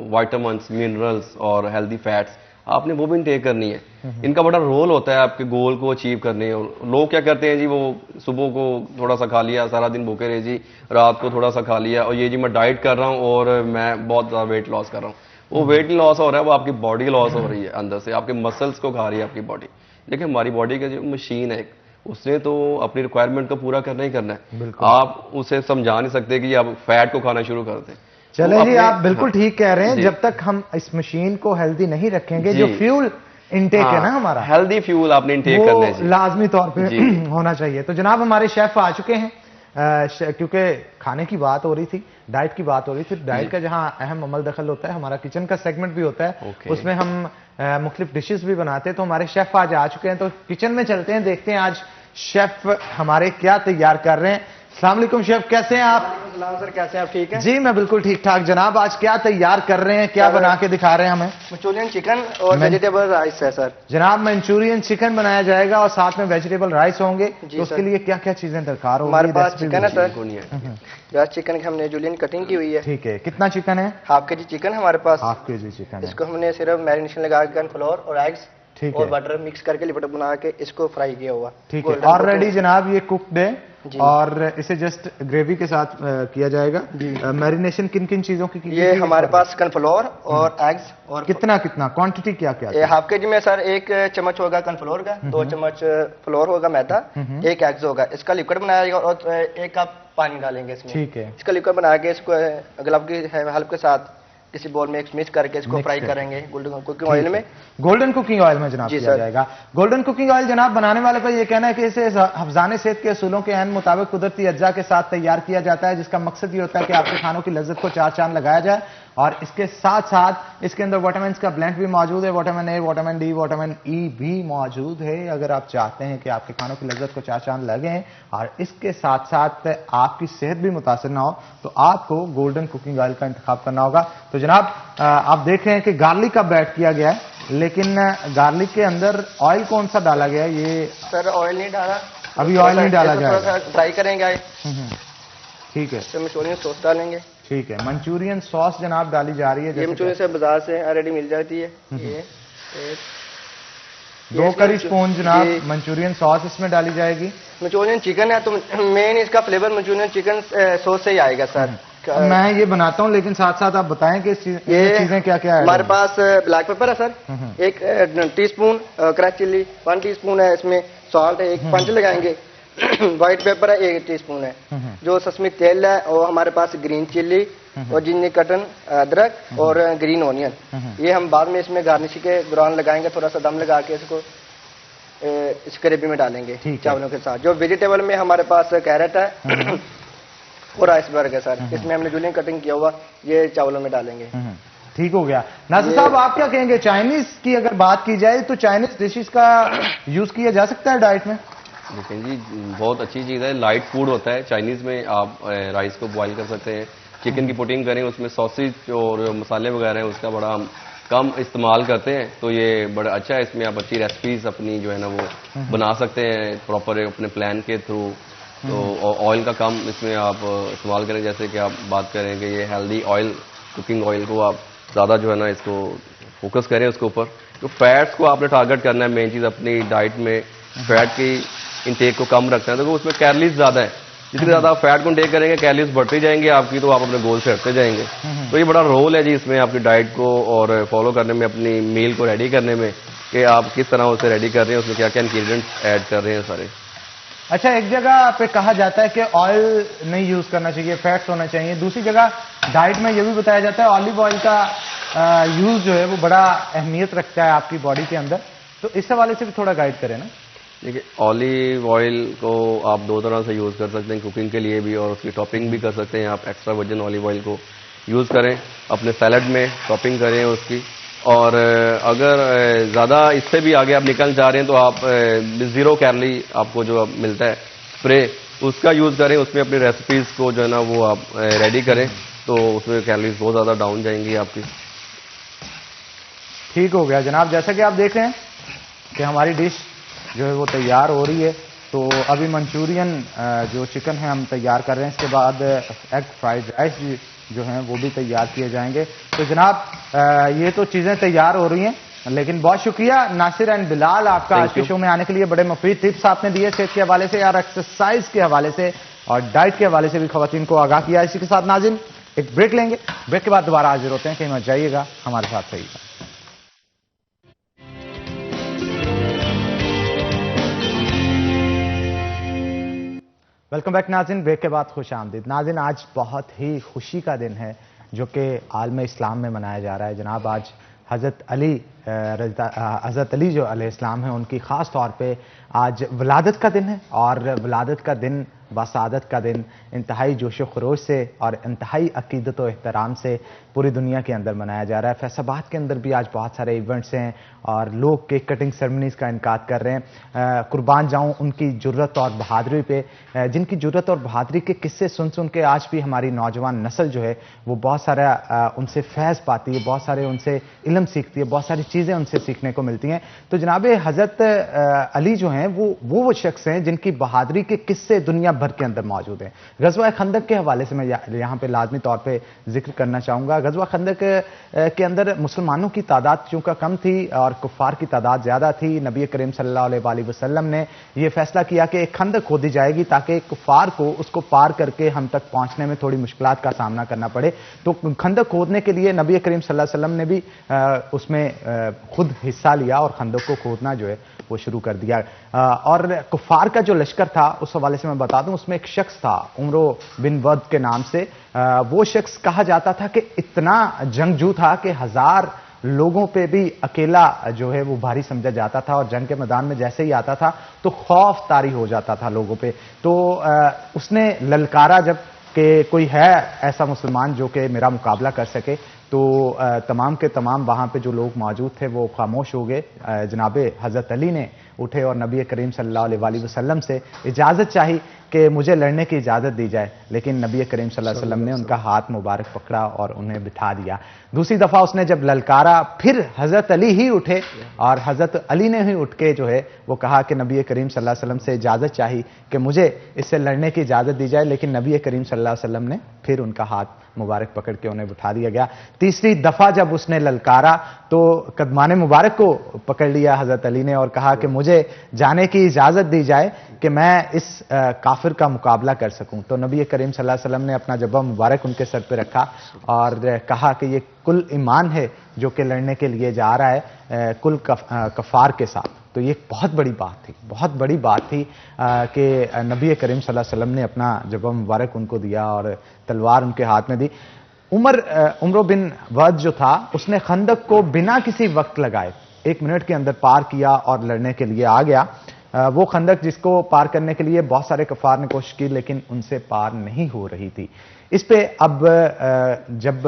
وائٹامنس, منرلس اور ہیلدی فیٹس, آپ نے وہ بھی انٹیک کرنی ہے. ان کا بڑا رول ہوتا ہے آپ کے گول کو اچیو کرنے. لوگ کیا کرتے ہیں جی, وہ صبح کو تھوڑا سا کھا لیا, سارا دن بھوکے رہے جی, رات کو تھوڑا سا کھا لیا, اور یہ جی میں ڈائٹ کر رہا ہوں اور میں بہت زیادہ ویٹ لاس کر رہا ہوں. وہ ویٹ لاس ہو رہا ہے, وہ آپ کی باڈی لاس ہو رہی ہے اندر سے, آپ کے مسلس کو کھا رہی ہے آپ کی باڈی. دیکھیں ہماری باڈی کا جو مشین ہے اس نے تو اپنی ریکوائرمنٹ کو پورا کرنا ہی کرنا ہے. آپ اسے سمجھا نہیں سکتے کہ آپ فیٹ کو کھانا شروع کر دیں. چلیں جی, آپ بالکل ٹھیک کہہ رہے ہیں. جب تک ہم اس مشین کو ہیلدی نہیں رکھیں گے, جو فیول انٹیک ہے نا ہمارا, ہیلدی فیول آپ نے انٹیک کرنا ہے, لازمی طور پہ ہونا چاہیے. تو جناب ہمارے شیف آ چکے ہیں, کیونکہ کھانے کی بات ہو رہی تھی, ڈائٹ کی بات ہو رہی تھی. ڈائٹ کا جہاں اہم عمل دخل ہوتا ہے, ہمارا کچن کا سیگمنٹ بھی ہوتا ہے, اس میں ہم مختلف ڈشز بھی بناتے ہیں. تو ہمارے شیف آج آ چکے ہیں, تو کچن میں چلتے ہیں, دیکھتے ہیں آج شیف ہمارے کیا تیار کر رہے ہیں. السلام علیکم شیف, کیسے ہیں آپ؟ السلام سر, کیسے ہیں آپ؟ ٹھیک ہے جی میں بالکل ٹھیک ٹھاک. جناب آج کیا تیار کر رہے ہیں, کیا بنا کے دکھا رہے ہیں ہمیں؟ منچورین چکن اور ویجیٹیبل رائس ہے سر. جناب منچورین چکن بنایا جائے گا اور ساتھ میں ویجیٹیبل رائس ہوں گے. تو اس کے لیے کیا کیا چیزیں درکار ہوں گی؟ ہمارے پاس چکن ہے سر, جہاز چکن کی ہم نے جولین کٹنگ کی ہوئی ہے. ٹھیک ہے, کتنا چکن ہے؟ ½ kg چکن ہمارے پاس. ½ kg چکن. اس کو ہم نے صرف میرینیشن لگا کے کارن فلور اور ایگز اور بٹر مکس کر کے لپٹ بنا کے اس کو فرائی کیا ہوا. ٹھیک ہے, آلریڈی جناب یہ کوکڈ ہے اور اسے جسٹ گریوی کے ساتھ کیا جائے گا. میرینیشن کن کن چیزوں کی؟ یہ ہمارے پاس کارن فلور اور ایگز. اور کتنا کوانٹٹی کیا کیا؟ ½ kg میں سر 1 چمچ ہوگا کارن فلور کا, 2 چمچ فلور ہوگا میدا, 1 ایگز ہوگا. اس کا لکوڈ بنایا جائے گا اور 1 کپ پانی ڈالیں گے اس میں. ٹھیک ہے, اس کا لکوڈ بنا کے اس کو گلاب کی ہیلپ کے ساتھ کسی بول میں مکس کر کے اس کو فرائی کریں گے گولڈن کوکنگ آئل میں. گولڈن کوکنگ آئل میں جناب کیا جائے گا. گولڈن کوکنگ آئل جناب بنانے والے کا یہ کہنا ہے کہ اسے حفظان صحت کے اصولوں کے عین مطابق قدرتی اجزاء کے ساتھ تیار کیا جاتا ہے, جس کا مقصد یہ ہوتا ہے کہ آپ کے کھانوں کی لذت کو 4 چاند لگایا جائے. اور اس کے ساتھ ساتھ اس کے اندر وٹامنس کا بلینڈ بھی موجود ہے, vitamin A, vitamin D, vitamin E بھی موجود ہے. اگر آپ چاہتے ہیں کہ آپ کے کھانوں کی لذت کو 4 چاند لگیں اور اس کے ساتھ ساتھ آپ کی صحت بھی متاثر نہ ہو, تو آپ کو گولڈن کوکنگ آئل کا انتخاب کرنا ہوگا. تو جناب آپ دیکھ رہے ہیں کہ گارلک کا بیٹ کیا گیا ہے, لیکن گارلک کے اندر آئل کون سا ڈالا گیا ہے؟ یہ سر آئل نہیں ڈالا, ابھی آئل نہیں ڈالا جائے گا, فرائی کریں گے. ٹھیک ہے, منچورین سوس ڈالیں گے. ٹھیک ہے, منچورین سوس جناب ڈالی جا رہی ہے. یہ منچورین سے بازار سے آلریڈی مل جاتی ہے. یہ 2 کری اسپون جناب منچورین سوس اس میں ڈالی جائے گی. منچورین چکن ہے تو مین اس کا فلیور منچورین چکن سوس سے ہی آئے گا سر. میں یہ بناتا ہوں, لیکن ساتھ ساتھ آپ بتائیں کہ یہ چیزیں کیا کیا ہے. ہمارے پاس بلیک پیپر ہے سر, 1 ٹی اسپون کریش چلی, 1 ٹی اسپون ہے. اس میں سالٹ ہے, 1 پنچ لگائیں گے. وائٹ پیپر ہے 1 ٹی اسپون ہے. جو سسمی تیل ہے, اور ہمارے پاس گرین چلی اور جنجر کٹن, ادرک اور گرین اونین. یہ ہم بعد میں اس میں گارنش کے دوران لگائیں گے, تھوڑا سا دم لگا کے اس کو اس گریوی میں ڈالیں گے چاولوں کے ساتھ. جو ویجیٹیبل میں ہمارے پاس کیرٹ ہے اور آئس برگ ہے سر, اس میں ہم نے جولین کٹنگ کیا ہوا, یہ چاولوں میں ڈالیں گے. ٹھیک ہو گیا. ناصر صاحب آپ کیا کہیں گے, چائنیز کی اگر بات کی جائے تو چائنیز ڈشز کا یوز کیا جا سکتا ہے ڈائٹ میں؟ دیکھیں جی بہت اچھی چیز ہے, لائٹ فوڈ ہوتا ہے. چائنیز میں آپ رائس کو بوائل کر سکتے ہیں, چکن کی پوٹنگ کریں, اس میں سوسیج اور مسالے وغیرہ ہیں اس کا بڑا کم استعمال کرتے ہیں, تو یہ بڑا اچھا ہے. اس میں آپ اچھی ریسپیز اپنی جو ہے نا وہ بنا سکتے ہیں پراپر اپنے پلان کے تھرو. تو آئل کا کم اس میں آپ استعمال کریں, جیسے کہ آپ بات کریں کہ یہ ہیلدی آئل, کوکنگ آئل کو آپ زیادہ جو ہے نا اس کو فوکس کریں اس کے اوپر. تو فیٹس کو آپ نے ٹارگٹ کرنا ہے, مین چیز اپنی ڈائٹ میں فیٹ کی انٹیک کو کم رکھنا ہے، تو اس میں کیلریز زیادہ ہے. جتنی زیادہ آپ فیٹ کو انٹیک کریں گے کیلریز بڑھتی جائیں گے آپ کی، تو آپ اپنے گول سے ہٹتے جائیں گے. تو یہ بڑا رول ہے جی اس میں آپ کی ڈائٹ کو اور فالو کرنے میں، اپنی میل کو ریڈی کرنے میں، کہ آپ کس طرح اسے ریڈی کر رہے ہیں، اس میں کیا کیا انگریڈینٹس ایڈ کر رہے ہیں سارے. اچھا، ایک جگہ پہ کہا جاتا ہے کہ آئل نہیں یوز کرنا چاہیے، فیٹس ہونا چاہیے. دوسری جگہ ڈائٹ میں یہ بھی بتایا جاتا ہے آلیو آئل کا یوز جو ہے وہ بڑا اہمیت رکھتا ہے آپ کی باڈی کے اندر. تو اس حوالے سے بھی تھوڑا گائیڈ کریں نا. دیکھیے آلیو آئل کو آپ دو طرح سے یوز کر سکتے ہیں، کوکنگ کے لیے بھی اور اس کی ٹاپنگ بھی کر سکتے ہیں. آپ ایکسٹرا ورجن آلیو آئل کو یوز کریں اپنے سیلڈ میں، ٹاپنگ کریں اس کی. اور اگر زیادہ اس سے بھی آگے آپ نکل جا رہے ہیں تو آپ 0 کیلری آپ کو جو ملتا ہے اسپرے، اس کا یوز کریں. اس میں اپنی ریسیپیز کو جو ہے نا وہ آپ ریڈی کریں، تو اس میں کیلریز بہت زیادہ ڈاؤن جائیں گی آپ کی. ٹھیک ہو گیا جناب. جیسا کہ آپ دیکھ رہے ہیں کہ ہماری ڈش جو ہے وہ تیار ہو رہی ہے. تو ابھی منچورین جو چکن ہے ہم تیار کر رہے ہیں، اس کے بعد ایگ فرائیڈ رائس جو ہیں وہ بھی تیار کیے جائیں گے. تو جناب یہ تو چیزیں تیار ہو رہی ہیں، لیکن بہت شکریہ ناصر اینڈ بلال آپ کا آج کے شو میں آنے کے لیے. بڑے مفید ٹپس آپ نے دیے صحت کے حوالے سے اور ایکسرسائز کے حوالے سے اور ڈائٹ کے حوالے سے بھی خواتین کو آگاہ کیا. اسی کے ساتھ ناظرین ایک بریک لیں گے، بریک کے بعد دوبارہ حاضر ہوتے ہیں. کہیں مت جائیے گا، ہمارے ساتھ رہیے گا. ویلکم بیک ناظرین، بریک کے بعد خوش آمدید. ناظرین آج بہت ہی خوشی کا دن ہے جو کہ عالم اسلام میں منایا جا رہا ہے. جناب آج حضرت علی جو علیہ السلام ہیں ان کی خاص طور پہ آج ولادت کا دن ہے، اور ولادت کا دن، بسعادت کا دن انتہائی جوش و خروش سے اور انتہائی عقیدت و احترام سے پوری دنیا کے اندر منایا جا رہا ہے. فیصل آباد کے اندر بھی آج بہت سارے ایونٹس ہیں اور لوگ کیک کٹنگ سیرمنیز کا انعقاد کر رہے ہیں. قربان جاؤں ان کی جرت اور بہادری پہ، جن کی جرت اور بہادری کے قصے سن کے آج بھی ہماری نوجوان نسل جو ہے وہ بہت سارا ان سے فیض پاتی ہے، بہت سارے ان سے علم سیکھتی ہے، بہت ساری چیزیں ان سے سیکھنے کو ملتی ہیں. تو جناب حضرت علی جو ہیں وہ شخص ہیں جن کی بہادری کے قصے دنیا بھر کے اندر موجود ہیں. غزوہ خندق کے حوالے سے میں یہاں پہ لازمی طور پہ ذکر کرنا چاہوں گا. غزوہ خندق کے اندر مسلمانوں کی تعداد چونکہ کم تھی اور کفار کی تعداد زیادہ تھی، نبی کریم صلی اللہ علیہ وآلہ وسلم نے یہ فیصلہ کیا کہ ایک خندق کھودی جائے گی تاکہ کفار کو اس کو پار کر کے ہم تک پہنچنے میں تھوڑی مشکلات کا سامنا کرنا پڑے. تو خندق کھودنے کے لیے نبی کریم صلی اللہ علیہ وسلم نے بھی اس میں خود حصہ لیا اور خندق کو کھودنا جو ہے وہ شروع کر دیا. اور کفار کا جو لشکر تھا اس حوالے سے میں بتا دوں، اس میں ایک شخص تھا عمرو بن ود کے نام سے. وہ شخص کہا جاتا تھا کہ اتنا جنگجو تھا کہ 1000 لوگوں پہ بھی اکیلا جو ہے وہ بھاری سمجھا جاتا تھا، اور جنگ کے میدان میں جیسے ہی آتا تھا تو خوف طاری ہو جاتا تھا لوگوں پہ. تو اس نے للکارا جب کہ کوئی ہے ایسا مسلمان جو کہ میرا مقابلہ کر سکے، تو تمام کے تمام وہاں پہ جو لوگ موجود تھے وہ خاموش ہو گئے. جناب حضرت علی نے اٹھے اور نبی کریم صلی اللہ علیہ وآلہ وسلم سے اجازت چاہی کہ مجھے لڑنے کی اجازت دی جائے، لیکن نبی کریم صلی اللہ علیہ وسلم نے ان کا ہاتھ مبارک پکڑا اور انہیں بٹھا دیا. دوسری دفعہ اس نے جب للکارا، پھر حضرت علی ہی اٹھے اور حضرت علی نے ہی اٹھ کے جو ہے وہ کہا کہ نبی کریم صلی اللہ علیہ وسلم سے اجازت چاہی کہ مجھے اس سے لڑنے کی اجازت دی جائے، لیکن نبی کریم صلی اللہ علیہ وسلم نے پھر ان کا ہاتھ مبارک پکڑ کے انہیں بٹھا دیا گیا. تیسری دفعہ جب اس نے للکارا تو قدمان مبارک کو پکڑ لیا حضرت علی نے اور کہا کہ مجھے جانے کی اجازت دی جائے کہ میں اس کافر کا مقابلہ کر سکوں. تو نبی کریم صلی اللہ علیہ وسلم نے اپنا جبہ مبارک ان کے سر پہ رکھا اور کہا کہ یہ کل ایمان ہے جو کہ لڑنے کے لیے جا رہا ہے کل کفار کے ساتھ. تو یہ بہت بڑی بات تھی، بہت بڑی بات تھی کہ نبی کریم صلی اللہ علیہ وسلم نے اپنا جبہ مبارک ان کو دیا اور تلوار ان کے ہاتھ میں دی. عمرو بن ود جو تھا اس نے خندق کو بنا کسی وقت لگائے 1 منٹ کے اندر پار کیا اور لڑنے کے لیے آ گیا. وہ خندق جس کو پار کرنے کے لیے بہت سارے کفار نے کوشش کی لیکن ان سے پار نہیں ہو رہی تھی. اس پہ اب جب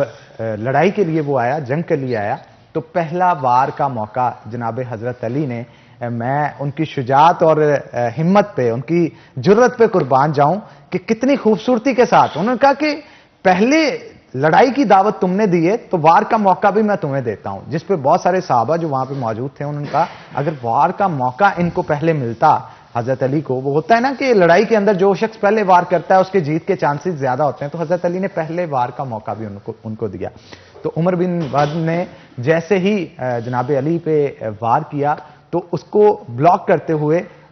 لڑائی کے لیے وہ آیا، جنگ کے لیے آیا، تو پہلا وار کا موقع جناب حضرت علی نے، میں ان کی شجاعت اور ہمت پہ، ان کی جرت پہ قربان جاؤں کہ کتنی خوبصورتی کے ساتھ انہوں نے کہا کہ پہلے لڑائی کی دعوت تم نے دی ہے تو وار کا موقع بھی میں تمہیں دیتا ہوں. جس پہ بہت سارے صحابہ جو وہاں پہ موجود تھے انہوں نے کہا اگر وار کا موقع ان کو پہلے ملتا حضرت علی کو، وہ ہوتا ہے نا کہ لڑائی کے اندر جو شخص پہلے وار کرتا ہے اس کے جیت کے چانسز زیادہ ہوتے ہیں، تو حضرت علی نے پہلے وار کا موقع بھی ان کو دیا. تو عمر بن ود نے جیسے ہی جناب علی پہ وار کیا تو اس کو بلاک کرتے ہوئے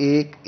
1,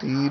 3,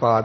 5,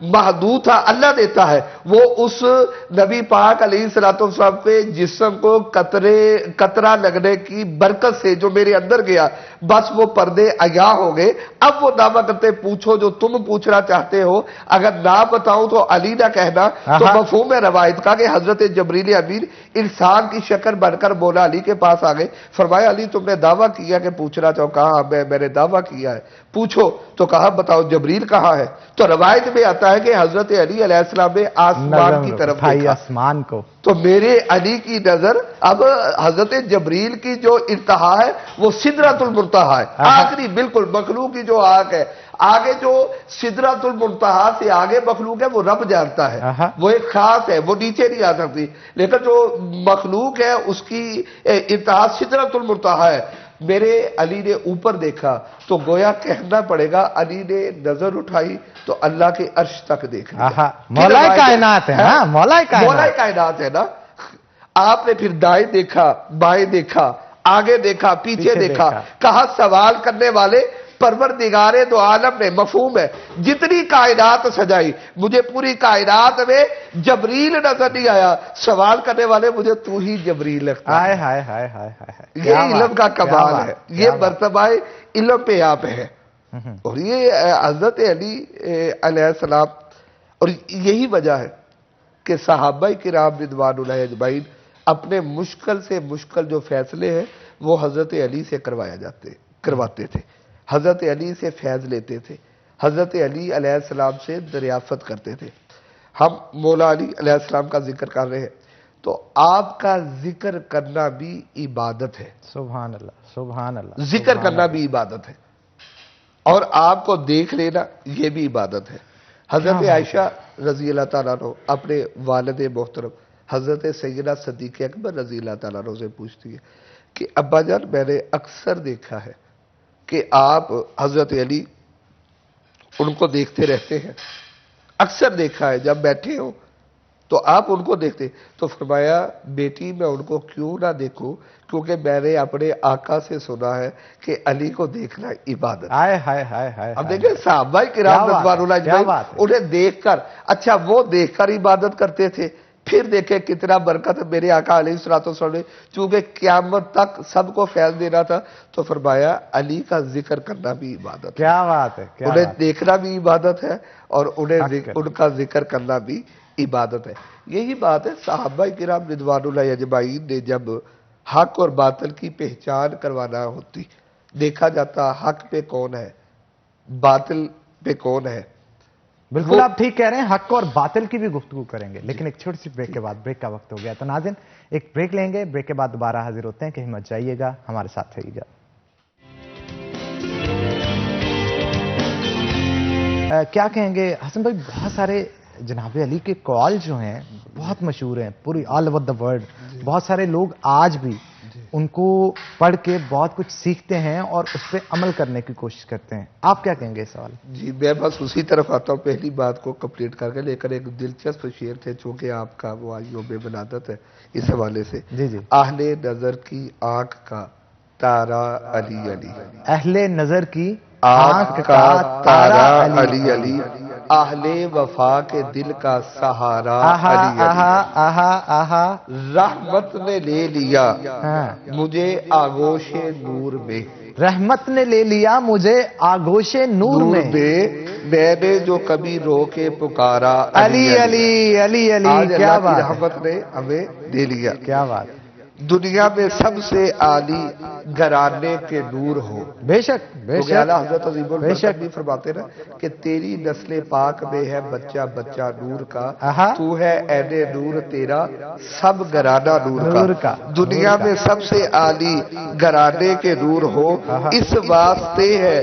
محدود تھا, اللہ دیتا ہے. وہ اس نبی پاک علیہ السلام کے جسم کو قطرہ لگنے کی برکت سے جو میرے اندر گیا, بس وہ پردے عیاں ہو گئے. اب وہ دعویٰ کرتے پوچھو جو تم پوچھنا چاہتے ہو, اگر نہ بتاؤں تو علی نہ کہنا. تو مفہوم روایت کا کہ حضرت جبریل امین انسان کی شکل بن کر مولا علی کے پاس آ گئے. فرمایا علی تم نے دعویٰ کیا کہ پوچھنا چاہو. کہا میں نے دعویٰ کیا ہے, پوچھو. تو کہا بتاؤ جبریل کہاں ہے. تو روایت میں آتا ہے کہ حضرت علی علیہ السلام نے آسمان کی طرف دیکھا, آسمان کو. تو میرے علی کی نظر اب حضرت جبریل کی جو انتہا ہے وہ سدرۃ المنتہا ہے, آخری بالکل مخلوق کی جو آنکھ ہے. آگے جو سدرۃ المنتہا سے آگے مخلوق ہے وہ رب جانتا ہے, وہ ایک خاص ہے, وہ نیچے نہیں آ سکتی. لیکن جو مخلوق ہے اس کی انتہا سدرۃ المنتہا ہے. میرے علی نے اوپر دیکھا تو گویا کہنا پڑے گا علی نے نظر اٹھائی تو اللہ کے عرش تک دیکھ لیا. مولا کائنات ہے نا, مولا کائنات ہے نا. آپ نے پھر دائیں دیکھا, بائیں دیکھا, آگے دیکھا, پیچھے دیکھا. کہا سوال کرنے والے پروردگار دو عالم نے, مفہوم ہے, جتنی کائنات سجائی مجھے پوری کائنات میں جبریل نظر نہیں آیا. سوال کرنے والے مجھے تو ہی جبریل لگتا ہے. یہ علم کا کمال ہے, یہ مرتبہ علم پہ آپ ہے. اور یہ حضرت علی علیہ السلام, اور یہی وجہ ہے کہ صحابہ کرام رضوان اللہ اجمعین اپنے مشکل سے مشکل جو فیصلے ہیں وہ حضرت علی سے کرواتے تھے. حضرت علی سے فیض لیتے تھے, حضرت علی علیہ السلام سے دریافت کرتے تھے. ہم مولا علی علیہ السلام کا ذکر کر رہے ہیں تو آپ کا ذکر کرنا بھی عبادت ہے. سبحان اللہ, سبحان اللہ. ذکر کرنا بھی عبادت ہے, اور آپ کو دیکھ لینا یہ بھی عبادت ہے. حضرت عائشہ رضی اللہ تعالیٰ عنہ اپنے والد محترم حضرت سیدنا صدیق اکبر رضی اللہ تعالیٰ عنہ سے پوچھتی ہے کہ ابا جان میں نے اکثر دیکھا ہے کہ آپ حضرت علی ان کو دیکھتے رہتے ہیں, اکثر دیکھا ہے جب بیٹھے ہو تو آپ ان کو دیکھتے. تو فرمایا بیٹی میں ان کو کیوں نہ دیکھوں, کیونکہ میں نے اپنے آقا سے سنا ہے کہ علی کو دیکھنا عبادت. اب دیکھیں صحابہ کرام رضوان اللہ اجمعین انہیں دیکھ کر, اچھا وہ دیکھ کر عبادت کرتے تھے, پھر دیکھیں کتنا برکت ہے میرے آقا علیہ السلام نے, چونکہ قیامت تک سب کو فیض دینا تھا. تو فرمایا علی کا ذکر کرنا بھی عبادت ہے. کیا بات ہے, انہیں دیکھنا بھی عبادت ہے اور ان کا ذکر کرنا بھی عبادت ہے. یہی بات ہے صحابہ کرام رضوان اللہ اجمعین نے جب حق اور باطل کی پہچان کروانا ہوتی, دیکھا جاتا حق پہ کون ہے, باطل پہ کون ہے. بالکل آپ ٹھیک کہہ رہے ہیں, حق اور باطل کی بھی گفتگو کریں گے, لیکن ایک چھوٹی سی بریک کے بعد, بریک کا وقت ہو گیا. تو ناظرین ایک بریک لیں گے, بریک کے بعد دوبارہ حاضر ہوتے ہیں. کہیں مت جائیے گا, ہمارے ساتھ رہیے گا. کیا کہیں گے حسن بھائی, بہت سارے جناب علی کے کال جو ہیں بہت مشہور ہیں پوری آل اوور دا ورلڈ. بہت سارے لوگ آج بھی ان کو پڑھ کے بہت کچھ سیکھتے ہیں اور اس پہ عمل کرنے کی کوشش کرتے ہیں. آپ کیا کہیں گے اس سوال؟ جی میں بس اسی طرف آتا ہوں, پہلی بات کو کمپلیٹ کر کے, لیکن ایک دلچسپ شعر تھے چونکہ آپ کا وہ یوم ولادت ہے اس حوالے سے. اہل نظر کی آنکھ کا تارا علی علی, اہل نظر کی آنکھ کا تارا علی علی, اہل وفا کے دل کا سہارا علی علی. رحمت نے لے لیا مجھے آغوش نور میں, رحمت نے لے لیا مجھے آغوش نور میں, میں نے جو کبھی رو کے پکارا علی علی علی علی. کیا بات, رحمت نے ہمیں لے لیا. کیا بات. دنیا میں سب سے عالی گھرانے کے نور ہو. بے شک بے شک, حضرت عظیم البرکت بھی فرماتے نا کہ تیری نسل پاک میں ہے بچہ بچہ نور کا, تو ہے عین نور تیرا سب گھرانہ نور کا. دنیا میں سب سے عالی گھرانے کے نور ہو, اس واسطے ہے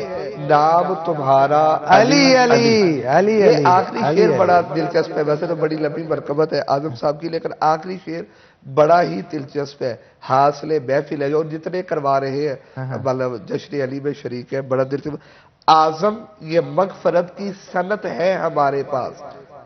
نام تمہارا علی علی علی. یہ آخری شعر بڑا دلچسپ ہے, ویسے تو بڑی لمبی مرکبت ہے اعظم صاحب کی, لیکن آخری شعر بڑا ہی دلچسپ ہے. حاصل محفل ہے اور جتنے کروا رہے ہیں مطلب جشن علی میں شریک ہے, بڑا دلچسپ. اعظم یہ مغفرت کی سنت ہے ہمارے پاس,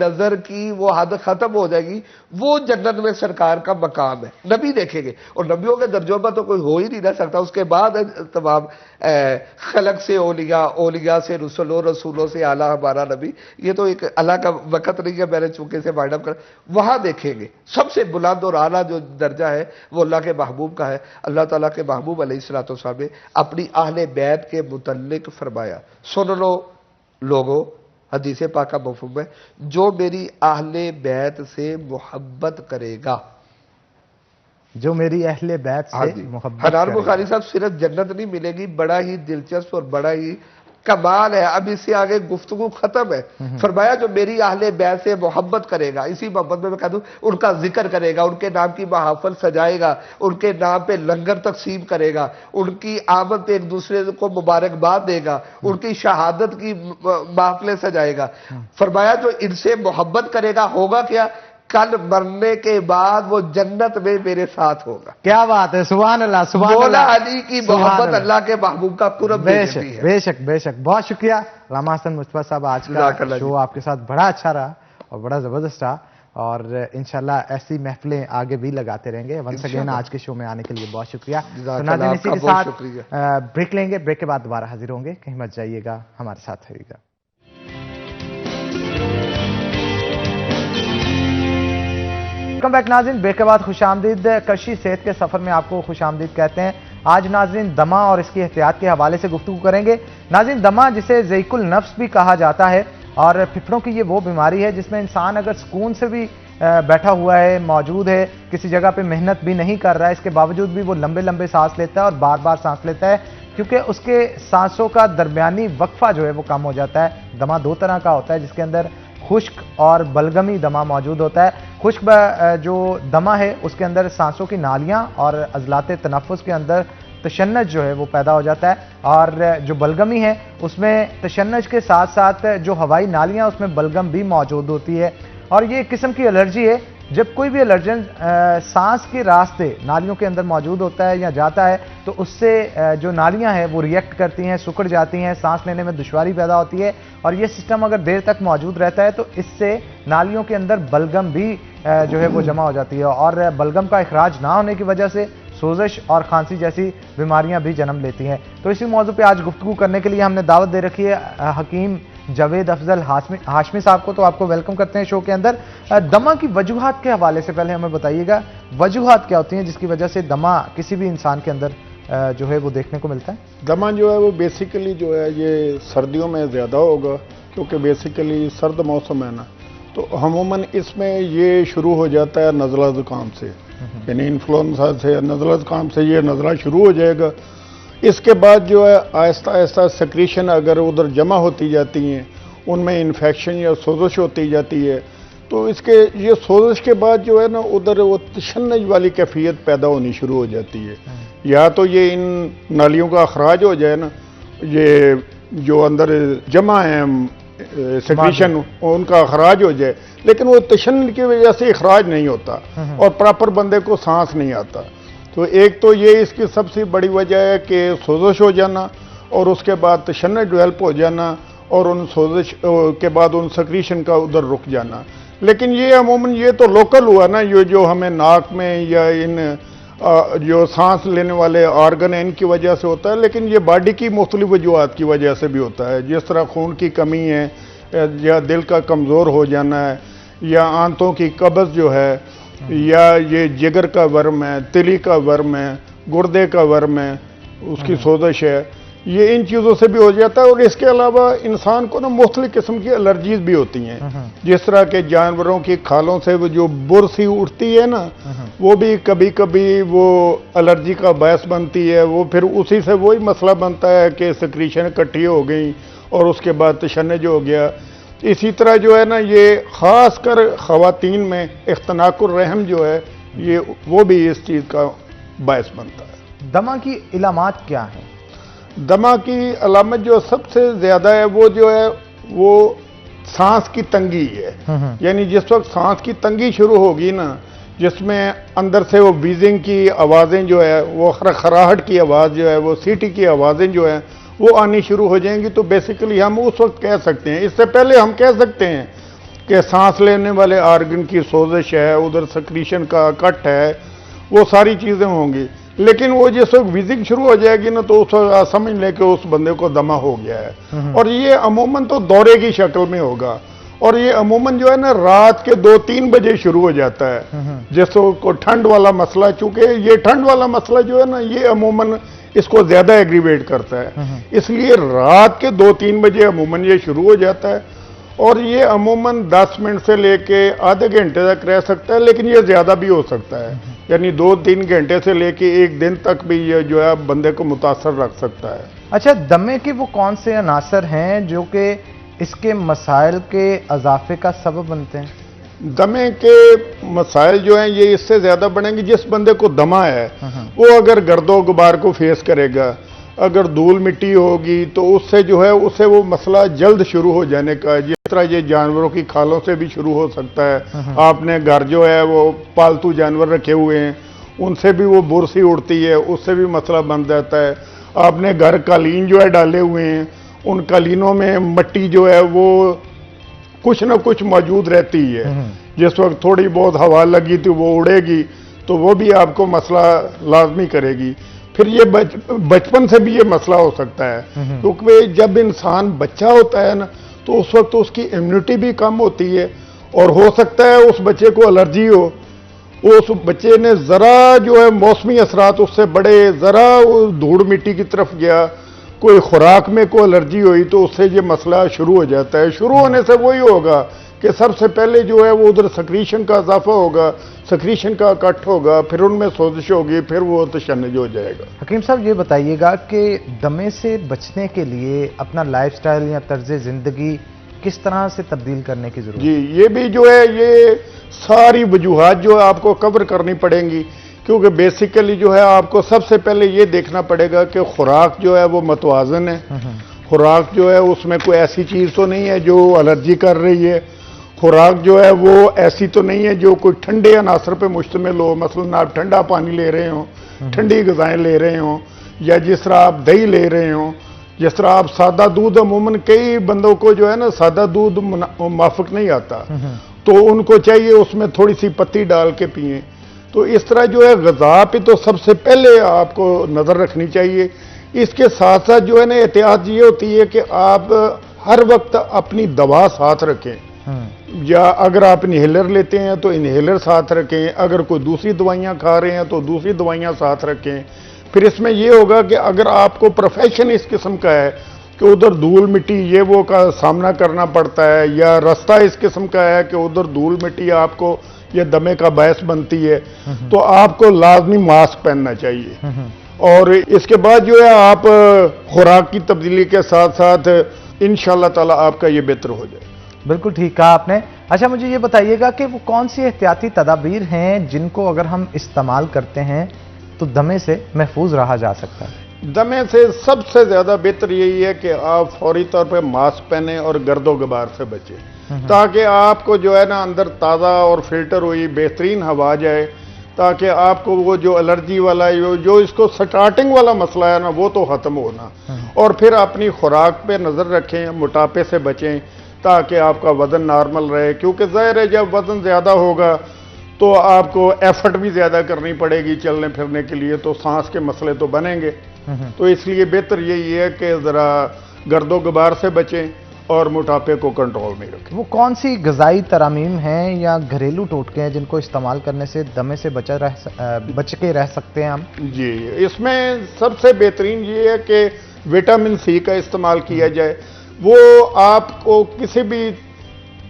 نظر کی وہ حد ختم ہو جائے گی، وہ جنت میں سرکار کا مقام ہے، نبی دیکھیں گے، اور نبیوں کے درجوں پر تو کوئی ہو ہی نہیں رہ سکتا، اس کے بعد تمام خلق سے اولیاء، اولیاء سے رسولوں، رسولوں سے اعلیٰ ہمارا نبی، یہ تو ایک اللہ کا وقت نہیں ہے، میں نے چونکہ سے وائنڈ اپ کر، وہاں دیکھیں گے سب سے بلند اور اعلیٰ جو درجہ ہے وہ اللہ کے محبوب کا ہے۔ اللہ تعالیٰ کے محبوب علیہ الصلوۃ والسلام نے اپنی اہل بیت کے متعلق فرمایا، سن لو لوگوں، حدیث پاک کا مفہوم ہے، جو میری اہل بیت سے محبت کرے گا، جو میری اہل بیت سے محبت کرے گا۔ حنان بخاری صاحب صرف جنت نہیں ملے گی، بڑا ہی دلچسپ اور بڑا ہی کمال ہے، اب اس سے آگے گفتگو ختم ہے۔ فرمایا جو میری اہل بیت سے محبت کرے گا، اسی محبت میں کہہ دوں ان کا ذکر کرے گا، ان کے نام کی محافل سجائے گا، ان کے نام پہ لنگر تقسیم کرے گا، ان کی آمد پہ ایک دوسرے کو مبارکباد دے گا، ان کی شہادت کی محفلیں سجائے گا۔ فرمایا جو ان سے محبت کرے گا ہوگا کیا؟ کل مرنے کے بعد وہ جنت میں میرے ساتھ ہوگا۔ کیا بات ہے، سبحان اللہ، سبحان اللہ۔ مولا علی کی محبت اللہ کے محبوب کا قرب بے دیتی شک ہے۔ بے شک بے شک، بہت شکریہ راما حسن مصطفیٰ صاحب، آج کا شو آپ کے ساتھ بڑا اچھا رہا اور بڑا زبردست رہا، اور انشاءاللہ ایسی محفلیں آگے بھی لگاتے رہیں گے۔ ونس اگین آج کے شو میں آنے کے لیے بہت شکریہ۔ تو ناظرین اسی کے ساتھ بریک لیں گے، بریک کے بعد دوبارہ حاضر ہوں گے، کہیں مت جائیے گا، ہمارے ساتھ رہیے گا۔ ویلکم بیک ناظرین، بریک کے بعد خوش آمدید۔ کشی صحت کے سفر میں آپ کو خوش آمدید کہتے ہیں۔ آج ناظرین دمہ اور اس کی احتیاط کے حوالے سے گفتگو کریں گے۔ ناظرین دمہ جسے ضیق النفس بھی کہا جاتا ہے، اور پھپھڑوں کی یہ وہ بیماری ہے جس میں انسان اگر سکون سے بھی بیٹھا ہوا ہے، موجود ہے، کسی جگہ پہ محنت بھی نہیں کر رہا ہے، اس کے باوجود بھی وہ لمبے لمبے سانس لیتا ہے اور بار بار سانس لیتا ہے، کیونکہ اس کے سانسوں کا درمیانی وقفہ جو ہے وہ کم ہو جاتا ہے۔ دمہ دو طرح کا ہوتا ہے، جس کے اندر خشک اور بلغمی دمہ موجود ہوتا ہے۔ خشک جو دمہ ہے اس کے اندر سانسوں کی نالیاں اور عضلات تنفس کے اندر تشنج جو ہے وہ پیدا ہو جاتا ہے، اور جو بلغمی ہے اس میں تشنج کے ساتھ ساتھ جو ہوائی نالیاں اس میں بلغم بھی موجود ہوتی ہے، اور یہ ایک قسم کی الرجی ہے۔ جب کوئی بھی الرجن سانس کے راستے نالیوں کے اندر موجود ہوتا ہے یا جاتا ہے تو اس سے جو نالیاں ہیں وہ ریئیکٹ کرتی ہیں، سکڑ جاتی ہیں، سانس لینے میں دشواری پیدا ہوتی ہے، اور یہ سسٹم اگر دیر تک موجود رہتا ہے تو اس سے نالیوں کے اندر بلغم بھی جو ہے وہ جمع ہو جاتی ہے، اور بلغم کا اخراج نہ ہونے کی وجہ سے سوزش اور کھانسی جیسی بیماریاں بھی جنم لیتی ہیں۔ تو اسی موضوع پہ آج گفتگو کرنے کے لیے ہم نے دعوت دے رکھی ہے حکیم جاوید افضل ہاشمی صاحب کو، تو آپ کو ویلکم کرتے ہیں شو کے اندر۔ دمہ کی وجوہات کے حوالے سے پہلے ہمیں بتائیے گا، وجوہات کیا ہوتی ہیں جس کی وجہ سے دمہ کسی بھی انسان کے اندر جو ہے وہ دیکھنے کو ملتا ہے؟ دمہ جو ہے وہ بیسیکلی جو ہے یہ سردیوں میں زیادہ ہوگا، کیونکہ بیسیکلی سرد موسم ہے نا، تو عموماً اس میں یہ شروع ہو جاتا ہے نزلہ زکام سے، یعنی انفلوئنزا سے، نزلہ زکام سے یہ نزلہ شروع ہو جائے گا۔ اس کے بعد جو ہے آہستہ آہستہ سیکریشن اگر ادھر جمع ہوتی جاتی ہیں، ان میں انفیکشن یا سوزش ہوتی جاتی ہے، تو اس کے یہ سوزش کے بعد جو ہے نا ادھر وہ تشنج والی کیفیت پیدا ہونی شروع ہو جاتی ہے، یا تو یہ ان نالیوں کا اخراج ہو جائے نا، یہ جو اندر جمع ہیں سیکریشن ان کا اخراج ہو جائے، لیکن وہ تشنج کی وجہ سے اخراج نہیں ہوتا اور پراپر بندے کو سانس نہیں آتا۔ تو ایک تو یہ اس کی سب سے بڑی وجہ ہے کہ سوزش ہو جانا، اور اس کے بعد تشنج ڈیولپ ہو جانا، اور ان سوزش کے بعد ان سیکریشن کا ادھر رک جانا۔ لیکن یہ عموماً یہ تو لوکل ہوا نا، یہ جو ہمیں ناک میں یا ان جو سانس لینے والے آرگن ہیں ان کی وجہ سے ہوتا ہے، لیکن یہ باڈی کی مختلف وجوہات کی وجہ سے بھی ہوتا ہے، جس طرح خون کی کمی ہے، یا دل کا کمزور ہو جانا ہے، یا آنتوں کی قبض جو ہے، یا یہ جگر کا ورم ہے، تلی کا ورم ہے، گردے کا ورم ہے، اس کی سوزش ہے، یہ ان چیزوں سے بھی ہو جاتا ہے۔ اور اس کے علاوہ انسان کو نا مختلف قسم کی الرجیز بھی ہوتی ہیں، جس طرح کے جانوروں کی کھالوں سے وہ جو برسی اٹھتی ہے نا، وہ بھی کبھی کبھی وہ الرجی کا باعث بنتی ہے، وہ پھر اسی سے وہی مسئلہ بنتا ہے کہ سیکریشن اکٹھی ہو گئی اور اس کے بعد تشنج ہو گیا۔ اسی طرح جو ہے نا یہ خاص کر خواتین میں اختناق الرحم جو ہے یہ وہ بھی اس چیز کا باعث بنتا ہے۔ دمہ کی علامات کیا ہیں؟ دمہ کی علامت جو سب سے زیادہ ہے وہ جو ہے وہ سانس کی تنگی ہے، یعنی جس وقت سانس کی تنگی شروع ہوگی نا، جس میں اندر سے وہ ویزنگ کی آوازیں جو ہے، وہ خراہٹ کی آواز جو ہے، وہ سیٹی کی آوازیں جو ہے وہ آنی شروع ہو جائیں گی، تو بیسیکلی ہم اس وقت کہہ سکتے ہیں، اس سے پہلے ہم کہہ سکتے ہیں کہ سانس لینے والے آرگن کی سوزش ہے, ادھر سکریشن کا کٹ ہے, وہ ساری چیزیں ہوں گی. لیکن وہ جس وقت ویزنگ شروع ہو جائے گی نا تو اس وقت سمجھ لیں کہ اس بندے کو دمہ ہو گیا ہے, اور یہ عموماً تو دورے کی شکل میں ہوگا, اور یہ عموماً جو ہے نا رات کے 2-3 بجے شروع ہو جاتا ہے. جس کو ٹھنڈ والا مسئلہ, چونکہ یہ ٹھنڈ والا مسئلہ جو ہے نا یہ عموماً اس کو زیادہ ایگریویٹ کرتا ہے, اس لیے رات کے 2-3 بجے عموماً یہ شروع ہو جاتا ہے, اور یہ عموماً 10 منٹ سے لے کے آدھے گھنٹے تک رہ سکتا ہے, لیکن یہ زیادہ بھی ہو سکتا ہے, یعنی 2-3 گھنٹے سے لے کے 1 دن تک بھی یہ جو ہے بندے کو متاثر رکھ سکتا ہے. اچھا, دمے کے وہ کون سے عناصر ہیں جو کہ اس کے مسائل کے اضافے کا سبب بنتے ہیں؟ دمے کے مسائل جو ہیں یہ اس سے زیادہ بڑھیں گے. جس بندے کو دمہ ہے وہ اگر گرد و غبار کو فیس کرے گا, اگر دھول مٹی ہوگی تو اس سے جو ہے اسے وہ مسئلہ جلد شروع ہو جانے کا, جس طرح یہ جانوروں کی کھالوں سے بھی شروع ہو سکتا ہے. آپ نے گھر جو ہے وہ پالتو جانور رکھے ہوئے ہیں, ان سے بھی وہ برسی اڑتی ہے, اس سے بھی مسئلہ بن جاتا ہے. آپ نے گھر قالین جو ہے ڈالے ہوئے ہیں, ان قالینوں میں مٹی جو ہے وہ کچھ نہ کچھ موجود رہتی ہے, جس وقت تھوڑی بہت ہوا لگی تو وہ اڑے گی تو وہ بھی آپ کو مسئلہ لازمی کرے گی. پھر یہ بچپن سے بھی یہ مسئلہ ہو سکتا ہے, کیونکہ جب انسان بچہ ہوتا ہے نا تو اس وقت اس کی امیونٹی بھی کم ہوتی ہے, اور ہو سکتا ہے اس بچے کو الرجی ہو. اس بچے نے ذرا جو ہے موسمی اثرات اس سے بڑے, ذرا دھوڑ مٹی کی طرف گیا, کوئی خوراک میں کوئی الرجی ہوئی تو اس سے یہ مسئلہ شروع ہو جاتا ہے. شروع ہونے سے وہی ہوگا کہ سب سے پہلے جو ہے وہ ادھر سکریشن کا اضافہ ہوگا, سکریشن کا کٹ ہوگا, پھر ان میں سوزش ہوگی, پھر وہ تشنج ہو جائے گا. حکیم صاحب یہ بتائیے گا کہ دمے سے بچنے کے لیے اپنا لائف سٹائل یا طرز زندگی کس طرح سے تبدیل کرنے کی ضرورت ہے؟ جی, یہ بھی جو ہے یہ ساری وجوہات جو ہے آپ کو کور کرنی پڑیں گی, کیونکہ بیسیکلی جو ہے آپ کو سب سے پہلے یہ دیکھنا پڑے گا کہ خوراک جو ہے وہ متوازن ہے. خوراک جو ہے اس میں کوئی ایسی چیز تو نہیں ہے جو الرجی کر رہی ہے. خوراک جو ہے وہ ایسی تو نہیں ہے جو کوئی ٹھنڈے عناصر پہ مشتمل ہو, مثلا آپ ٹھنڈا پانی لے رہے ہوں, ٹھنڈی غذائیں لے رہے ہوں, یا جس طرح آپ دہی لے رہے ہوں, جس طرح آپ سادہ دودھ, عموماً کئی بندوں کو جو ہے نا سادہ دودھ موافق نہیں آتا, تو ان کو چاہیے اس میں تھوڑی سی پتی ڈال کے پئیں. تو اس طرح جو ہے غذا پہ تو سب سے پہلے آپ کو نظر رکھنی چاہیے. اس کے ساتھ ساتھ جو ہے نا احتیاط یہ ہوتی ہے کہ آپ ہر وقت اپنی دوا ساتھ رکھیں, یا اگر آپ انہیلر لیتے ہیں تو انہیلر ساتھ رکھیں, اگر کوئی دوسری دوائیاں کھا رہے ہیں تو دوسری دوائیاں ساتھ رکھیں. پھر اس میں یہ ہوگا کہ اگر آپ کو پروفیشن اس قسم کا ہے کہ ادھر دھول مٹی یہ وہ کا سامنا کرنا پڑتا ہے, یا رستہ اس قسم کا ہے کہ ادھر دھول مٹی آپ کو یہ دمے کا باعث بنتی ہے, تو آپ کو لازمی ماسک پہننا چاہیے. اور اس کے بعد جو ہے آپ خوراک کی تبدیلی کے ساتھ ساتھ انشاءاللہ تعالی آپ کا یہ بہتر ہو جائے. بالکل ٹھیک کہا آپ نے. اچھا, مجھے یہ بتائیے گا کہ وہ کون سی احتیاطی تدابیر ہیں جن کو اگر ہم استعمال کرتے ہیں تو دمے سے محفوظ رہا جا سکتا ہے؟ دمے سے سب سے زیادہ بہتر یہی ہے کہ آپ فوری طور پہ ماسک پہنیں اور گرد و غبار سے بچیں, تاکہ آپ کو جو ہے نا اندر تازہ اور فلٹر ہوئی بہترین ہوا جائے, تاکہ آپ کو وہ جو الرجی والا جو اس کو سٹارٹنگ والا مسئلہ ہے نا وہ تو ختم ہونا. اور پھر اپنی خوراک پہ نظر رکھیں, موٹاپے سے بچیں تاکہ آپ کا وزن نارمل رہے, کیونکہ ظاہر ہے جب وزن زیادہ ہوگا تو آپ کو ایفرٹ بھی زیادہ کرنی پڑے گی چلنے پھرنے کے لیے, تو سانس کے مسئلے تو بنیں گے. تو اس لیے بہتر یہی ہے کہ ذرا گرد و غبار سے بچیں اور موٹاپے کو کنٹرول میں رکھیں. وہ کون سی غذائی ترامیم ہیں یا گھریلو ٹوٹکے ہیں جن کو استعمال کرنے سے دمے سے بچ کے رہ سکتے ہیں ہم؟ جی, اس میں سب سے بہترین یہ ہے کہ وٹامن سی کا استعمال کیا جائے. وہ آپ کو کسی بھی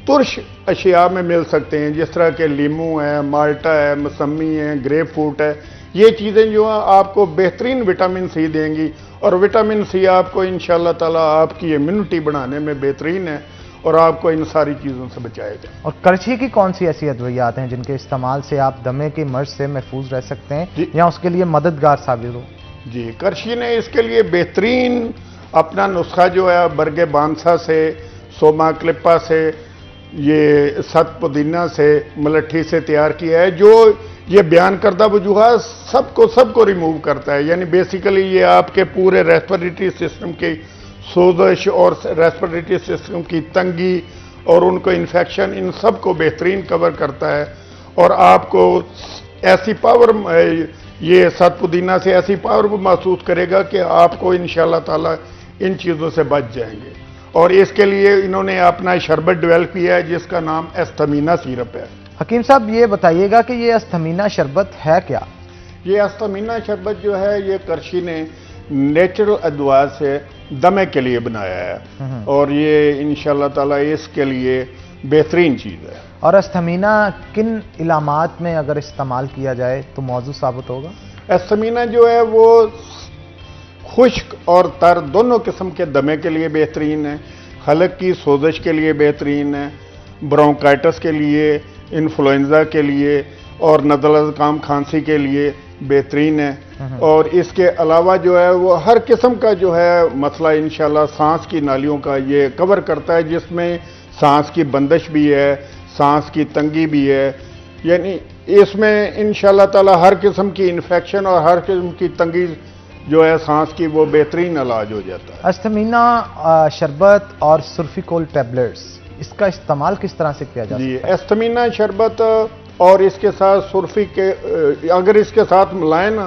ترش اشیاء میں مل سکتے ہیں, جس طرح کہ لیمو ہے, مالٹا ہے, موسمی ہے, گریپ فروٹ ہے. یہ چیزیں جو ہیں آپ کو بہترین وٹامن سی دیں گی, اور وٹامن سی آپ کو انشاءاللہ تعالی آپ کی امیونٹی بڑھانے میں بہترین ہے اور آپ کو ان ساری چیزوں سے بچائے گا. اور کرچھی کی کون سی ایسی ادویات ہیں جن کے استعمال سے آپ دمے کے مرض سے محفوظ رہ سکتے ہیں یا اس کے لیے مددگار ثابت ہو؟ جی, کرچھی نے اس کے لیے بہترین اپنا نسخہ جو ہے برگ بانسا سے, سوما کلپا سے, یہ ست پودینہ سے, ملٹھی سے تیار کیا ہے, جو یہ بیان کردہ وجوہات سب کو ریموو کرتا ہے. یعنی بیسیکلی یہ آپ کے پورے ریسپریٹری سسٹم کی سوزش اور ریسپریٹری سسٹم کی تنگی اور ان کو انفیکشن ان سب کو بہترین کور کرتا ہے، اور آپ کو ایسی پاور، یہ ست پودینہ سے ایسی پاور محسوس کرے گا کہ آپ کو انشاءاللہ تعالی ان چیزوں سے بچ جائیں گے۔ اور اس کے لیے انہوں نے اپنا شربت ڈیولپ کیا ہے جس کا نام استھمینا سیرپ ہے۔ حکیم صاحب یہ بتائیے گا کہ یہ استھمینا شربت ہے کیا؟ یہ استھمینا شربت جو ہے یہ کرشی نے نیچرل ادویات سے دمے کے لیے بنایا ہے، اور یہ انشاءاللہ تعالی اس کے لیے بہترین چیز ہے۔ اور استھمینا کن علامات میں اگر استعمال کیا جائے تو موضوع ثابت ہوگا؟ استھمینا جو ہے وہ خشک اور تر دونوں قسم کے دمے کے لیے بہترین ہے، حلق کی سوزش کے لیے بہترین ہے، برونکائٹس کے لیے، انفلوئنزا کے لیے اور نزلہ زکام کھانسی کے لیے بہترین ہے۔ اور اس کے علاوہ جو ہے وہ ہر قسم کا جو ہے مسئلہ انشاءاللہ سانس کی نالیوں کا یہ کور کرتا ہے، جس میں سانس کی بندش بھی ہے، سانس کی تنگی بھی ہے، یعنی اس میں انشاءاللہ تعالی ہر قسم کی انفیکشن اور ہر قسم کی تنگی جو ہے سانس کی وہ بہترین علاج ہو جاتا ہے۔ استھمینا شربت اور سرفیکول ٹیبلٹس، اس کا استعمال کس طرح سے کیا جا جی، سکتا ہے؟ استھمینا شربت اور اس کے ساتھ سرفی کے اگر اس کے ساتھ ملائیں نا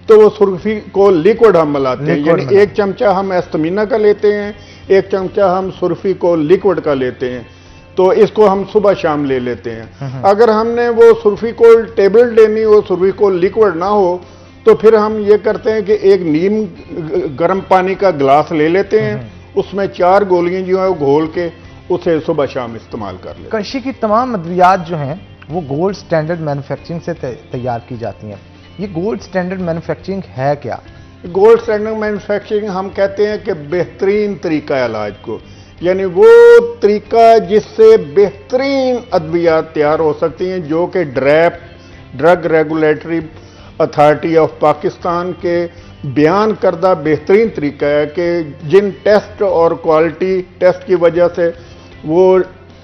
تو وہ سرفی کو لیکوڈ ہم ملاتے ہیں، یعنی ایک چمچہ ہم استھمینا کا لیتے ہیں، ایک چمچہ ہم سرفی کو لیکوڈ کا لیتے ہیں، تو اس کو ہم صبح شام لے لیتے ہیں۔ اگر ہم نے وہ سرفی کو ٹیبلٹ لینی ہو، سرفی کو لیکوڈ نہ ہو، تو پھر ہم یہ کرتے ہیں کہ ایک نیم گرم پانی کا گلاس لے لیتے ہیں، اس میں 4 گولیاں جو ہیں وہ گھول کے اسے صبح شام استعمال کر لیتے ہیں۔ کرشی کی تمام ادویات جو ہیں وہ گولڈ سٹینڈرڈ مینوفیکچرنگ سے تیار کی جاتی ہیں، یہ گولڈ سٹینڈرڈ مینوفیکچرنگ ہے کیا؟ گولڈ سٹینڈرڈ مینوفیکچرنگ ہم کہتے ہیں کہ بہترین طریقہ علاج کو، یعنی وہ طریقہ جس سے بہترین ادویات تیار ہو سکتی ہیں، جو کہ drug regulatory authority of Pakistan کے بیان کردہ بہترین طریقہ ہے، کہ جن ٹیسٹ اور کوالٹی ٹیسٹ کی وجہ سے وہ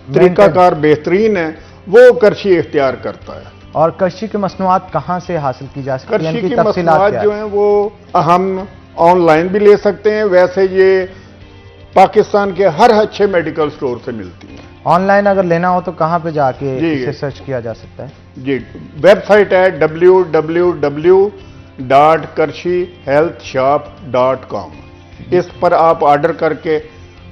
طریقہ کار بہترین ہے، وہ کرشی اختیار کرتا ہے۔ اور کرشی کے مصنوعات کہاں سے حاصل کی جا سکتی ہیں؟ کرشی ان کی تفصیلات مصنوعات کیا جو ہیں؟ ہیں وہ ہم آن لائن بھی لے سکتے ہیں، ویسے یہ پاکستان کے ہر اچھے میڈیکل سٹور سے ملتی ہیں۔ آن لائن اگر لینا ہو تو کہاں پہ جا کے جی، اسے سرچ کیا جا سکتا ہے؟ جی، ویب سائٹ ہے www.karshihhealthshop.com، اس پر آپ آرڈر کر کے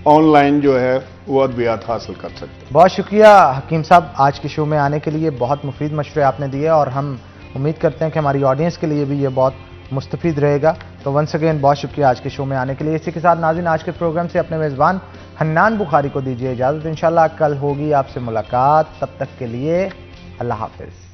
آن لائن جو ہے وہ ادویات حاصل کر سکتے ہیں۔ بہت شکریہ حکیم صاحب، آج کے شو میں آنے کے لیے بہت مفید مشورے آپ نے دیے، اور ہم امید کرتے ہیں کہ ہماری آڈینس کے لیے بھی یہ بہت مستفید رہے گا۔ تو ونس اگین بہت شکریہ آج کے شو میں آنے کے لیے۔ اسی کے ساتھ ناظرین، آج کے پروگرام سے اپنے میزبان حنان بخاری کو دیجیے اجازت، انشاءاللہ کل ہوگی آپ سے ملاقات، تب تک کے لیے اللہ حافظ۔